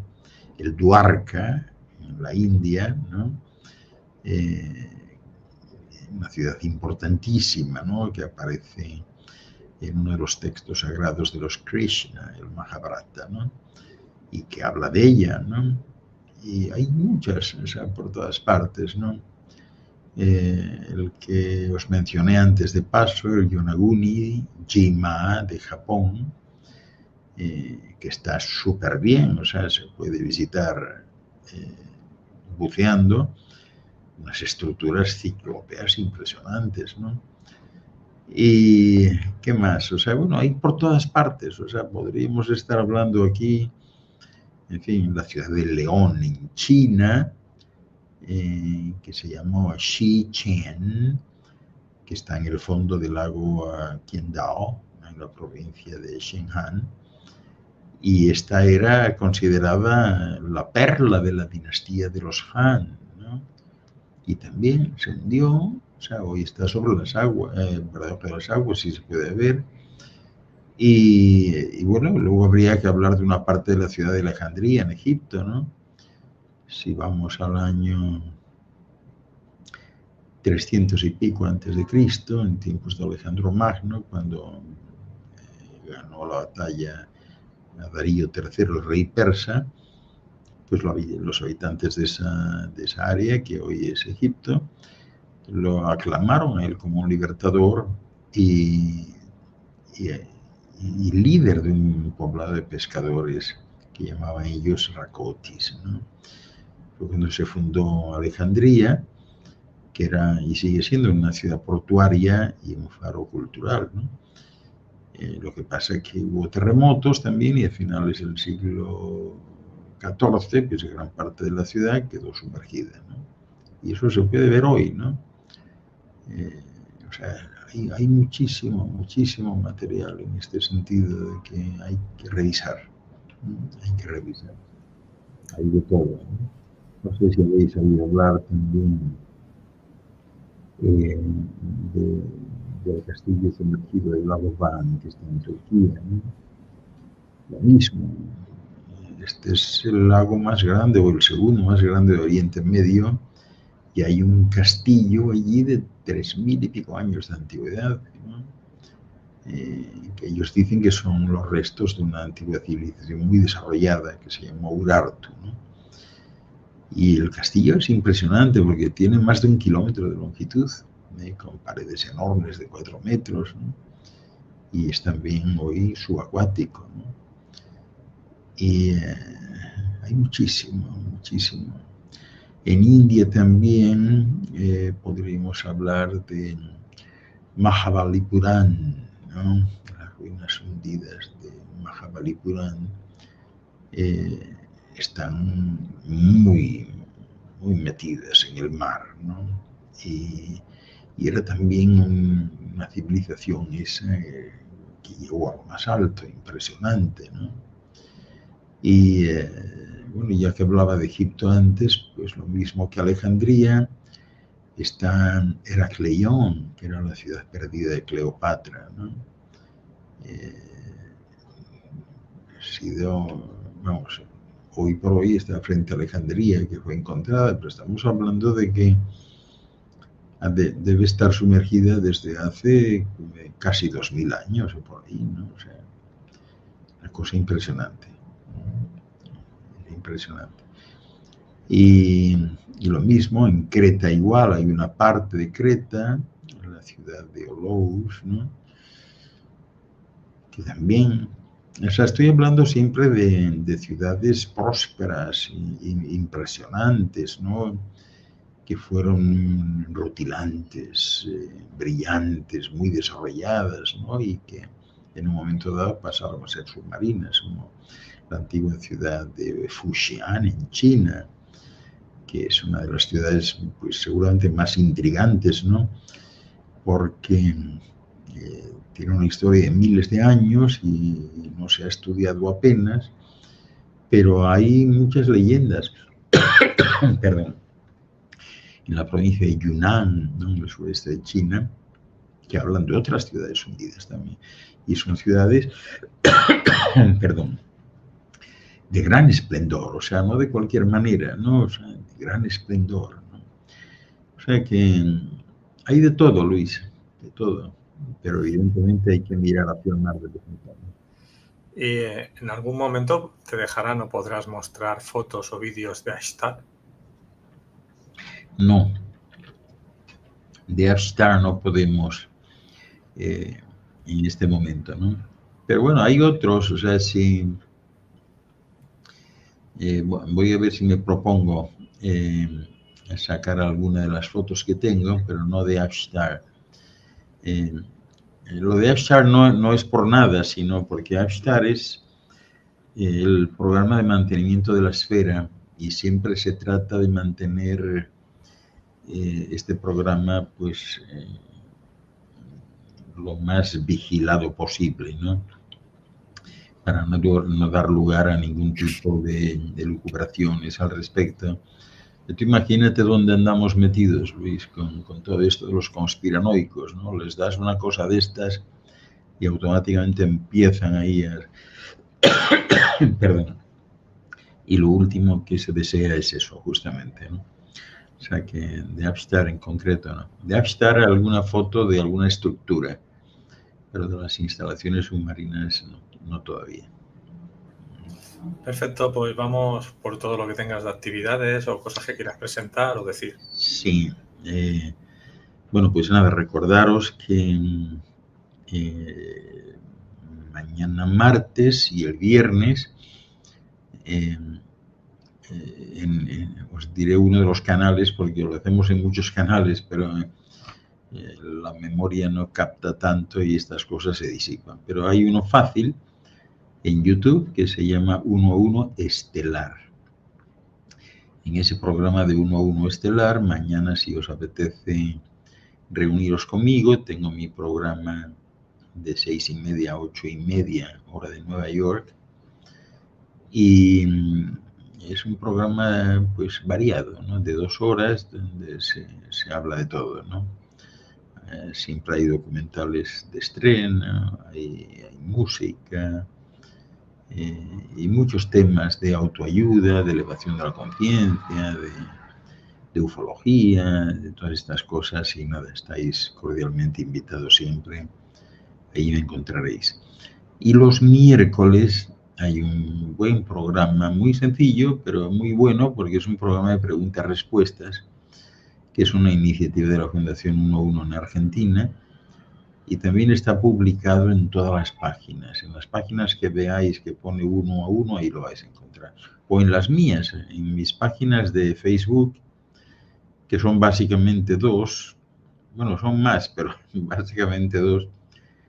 el Dwarka en la India, ¿no? Una ciudad importantísima, ¿no?, que aparece en uno de los textos sagrados de los Krishna, el Mahabharata, ¿no?, y que habla de ella, ¿no? Y hay muchas, o sea, por todas partes, ¿no? El que os mencioné antes de paso, el Yonaguni-ji-ma de Japón, que está súper bien, o sea, se puede visitar buceando, unas estructuras ciclópeas impresionantes, ¿no? ¿Y qué más? O sea, bueno, hay por todas partes, o sea, podríamos estar hablando aquí, en fin, la ciudad de León en China, que se llamó Xichen, que está en el fondo del lago Qingdao, en la provincia de Shenhan, y esta era considerada la perla de la dinastía de los Han, ¿no? Y también se hundió, o sea, hoy está sobre las aguas, sobre las aguas, si se puede ver, Y bueno, luego habría que hablar de una parte de la ciudad de Alejandría, en Egipto, ¿no? Si vamos al año 300 y pico antes de Cristo, en tiempos de Alejandro Magno, cuando ganó la batalla a Darío III, el rey persa, pues los habitantes de esa área, que hoy es Egipto, lo aclamaron a él como un libertador y líder de un poblado de pescadores que llamaban ellos Racotis, ¿no? Fue cuando se fundó Alejandría, que era y sigue siendo una ciudad portuaria y un faro cultural, ¿no? Lo que pasa es que hubo terremotos también y a finales del siglo XIV, pues gran parte de la ciudad quedó sumergida, ¿no? Y eso se puede ver hoy, ¿no? O sea, hay muchísimo material en este sentido de que hay que revisar. Hay que revisar. Hay de todo, ¿no? No sé si habéis oído hablar también del castillo sumergido del lago Van, que está en Turquía, ¿no? Lo mismo. Este es el lago más grande, o el segundo más grande de Oriente Medio, y hay un castillo allí de 3000 y pico años de antigüedad, ¿no? Que ellos dicen que son los restos de una antigua civilización muy desarrollada que se llamó Urartu, ¿no? Y el castillo es impresionante porque tiene más de 1 kilómetro de longitud, con paredes enormes de 4 metros, ¿no? Y es también hoy subacuático, ¿no? Y hay muchísimo. En India también podríamos hablar de Mahabalipuram, ¿no? Las ruinas hundidas de Mahabalipuram están muy metidas en el mar, ¿no? Y era también una civilización esa que llegó a lo más alto, impresionante, ¿no? Y bueno, ya que hablaba de Egipto antes, pues lo mismo que Alejandría, está Heracleión, que era la ciudad perdida de Cleopatra, ¿no? Vamos, hoy por hoy está frente a Alejandría, que fue encontrada, pero estamos hablando de que debe estar sumergida desde hace casi 2000 años o por ahí, ¿no? O sea, una cosa impresionante. Y lo mismo en Creta igual, hay una parte de Creta, la ciudad de Olous, ¿no? Que también, o sea, estoy hablando siempre de ciudades prósperas, impresionantes, ¿no? Que fueron rutilantes, brillantes, muy desarrolladas, ¿no? Y que en un momento dado pasaron a ser submarinas, como la antigua ciudad de Fujian en China, que es una de las ciudades pues seguramente más intrigantes, ¿no? Porque tiene una historia de miles de años y no se ha estudiado apenas, pero hay muchas leyendas, perdón, en la provincia de Yunnan, ¿no? En el sureste de China, que hablan de otras ciudades hundidas también. Y son ciudades, perdón, de gran esplendor, o sea, no de cualquier manera, ¿no? O sea, de gran esplendor, ¿no? O sea que hay de todo, Luis, de todo, pero evidentemente hay que mirar hacia el mar de vez en cuando. ¿Y en algún momento te dejarán o podrás mostrar fotos o vídeos de Ashtar? No, de Ashtar no podemos en este momento, ¿no? Pero bueno, hay otros, o sea, sí. Voy a ver si me propongo sacar alguna de las fotos que tengo, pero no de Ashtar. Lo de Ashtar no es por nada, sino porque Ashtar es el programa de mantenimiento de la esfera y siempre se trata de mantener este programa pues lo más vigilado posible, ¿no? Para no dar lugar a ningún tipo de lucubraciones al respecto. Tú imagínate dónde andamos metidos, Luis, con todo esto de los conspiranoicos, ¿no? Les das una cosa de estas y automáticamente empiezan ahí a... Perdón. Y lo último que se desea es eso, justamente, ¿no? O sea que de Avstar en concreto, ¿no? De Avstar alguna foto de alguna estructura, pero de las instalaciones submarinas no todavía. Perfecto, pues vamos por todo lo que tengas de actividades o cosas que quieras presentar o decir. Sí. Bueno, pues nada, recordaros que mañana martes y el viernes os diré uno de los canales, porque lo hacemos en muchos canales, pero la memoria no capta tanto y estas cosas se disipan. Pero hay uno fácil en YouTube que se llama 1 a 1 Estelar. En ese programa de 1 a 1 Estelar, mañana si os apetece reuniros conmigo, tengo mi programa de 6:30 a 8:30, hora de Nueva York, y es un programa pues variado, ¿no? De 2 horas donde se habla de todo, ¿no? Siempre hay documentales de estreno, hay música y muchos temas de autoayuda, de elevación de la conciencia, de ufología, de todas estas cosas. Y nada, estáis cordialmente invitados siempre, ahí me encontraréis. Y los miércoles hay un buen programa, muy sencillo, pero muy bueno, porque es un programa de preguntas-respuestas, que es una iniciativa de la Fundación 1 a 1 en Argentina, y también está publicado en todas las páginas. En las páginas que veáis que pone 1 a 1, ahí lo vais a encontrar. O en las mías, en mis páginas de Facebook, que son básicamente 2, bueno, son más, pero básicamente 2.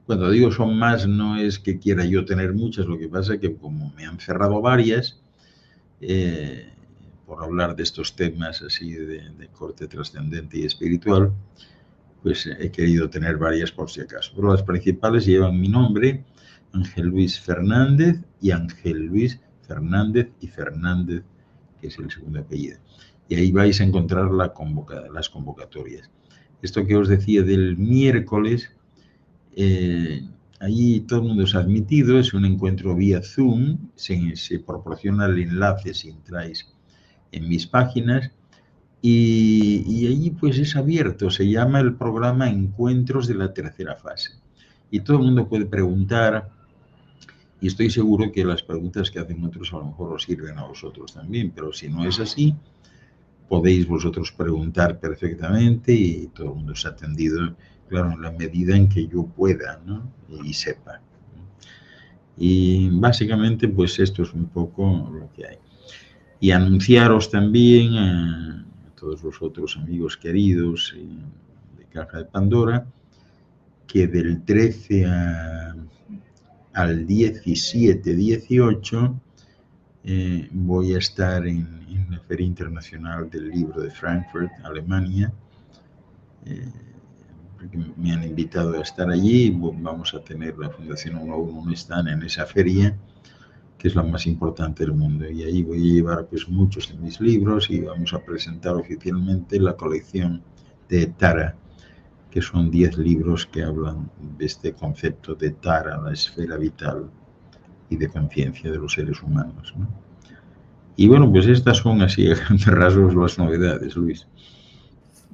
Cuando digo son más, no es que quiera yo tener muchas, lo que pasa es que como me han cerrado varias, por hablar de estos temas así de corte trascendente y espiritual, pues he querido tener varias por si acaso. Pero las principales llevan mi nombre, Ángel Luis Fernández, y Ángel Luis Fernández y Fernández, que es el segundo apellido. Y ahí vais a encontrar las convocatorias. Esto que os decía del miércoles, allí todo el mundo es admitido, es un encuentro vía Zoom, se proporciona el enlace si entráis en mis páginas, y allí pues es abierto, se llama el programa Encuentros de la Tercera Fase. Y todo el mundo puede preguntar, y estoy seguro que las preguntas que hacen otros a lo mejor os sirven a vosotros también, pero si no es así, podéis vosotros preguntar perfectamente y todo el mundo es atendido, claro, en la medida en que yo pueda, ¿no? Y sepa. Y básicamente pues esto es un poco lo que hay. Y anunciaros también a todos vosotros amigos queridos de Caja de Pandora que del 13 al 17-18 voy a estar en la Feria Internacional del Libro de Frankfurt, Alemania. Me han invitado a estar allí. Vamos a tener la Fundación 1 a 1 un stand en esa feria, que es la más importante del mundo. Y ahí voy a llevar pues muchos de mis libros y vamos a presentar oficialmente la colección de Tara, que son 10 libros que hablan de este concepto de Tara, la esfera vital y de conciencia de los seres humanos, ¿no? Y bueno, pues estas son así a grandes rasgos las novedades, Luis.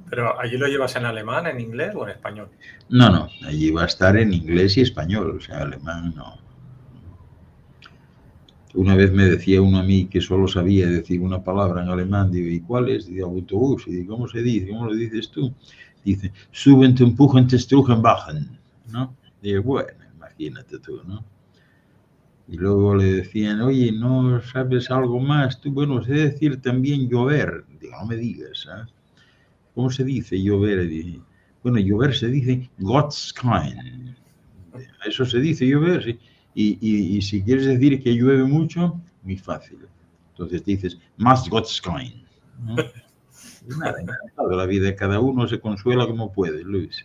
¿Pero allí lo llevas en alemán, en inglés o en español? No, allí va a estar en inglés y español, o sea, alemán no. Una vez me decía uno a mí que solo sabía decir una palabra en alemán, digo, ¿y cuál es? Digo, autobús. Y digo, ¿cómo se dice? ¿Cómo lo dices tú? Dice, suben, empujan, te estrujan, bajan, ¿no? Digo, bueno, imagínate tú, ¿no? Y luego le decían, oye, ¿no sabes algo más? Tú, bueno, sé decir también llover. Digo, no me digas, ¿sabes? ¿Cómo se dice llover? Dice, bueno, llover se dice Gottskind. Eso se dice llover, sí. Y si quieres decir que llueve mucho, muy fácil. Entonces dices, más Gottskind, ¿no? Y nada, encantado. La vida de cada uno se consuela como puede, Luis.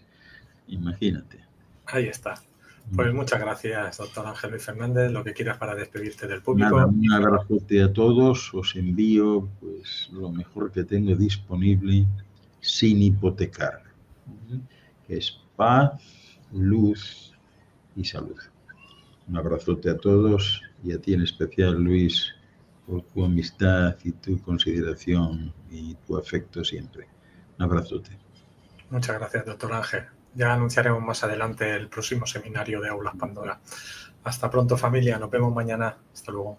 Imagínate. Ahí está. Pues muchas gracias, doctor Ángel Luis Fernández. Lo que quieras para despedirte del público. Nada, un abrazote a todos. Os envío pues lo mejor que tengo disponible sin hipotecar, que es paz, luz y salud. Un abrazote a todos y a ti en especial, Luis, por tu amistad y tu consideración y tu afecto siempre. Un abrazote. Muchas gracias, doctor Ángel. Ya anunciaremos más adelante el próximo seminario de Aulas Pandora. Hasta pronto, familia. Nos vemos mañana. Hasta luego.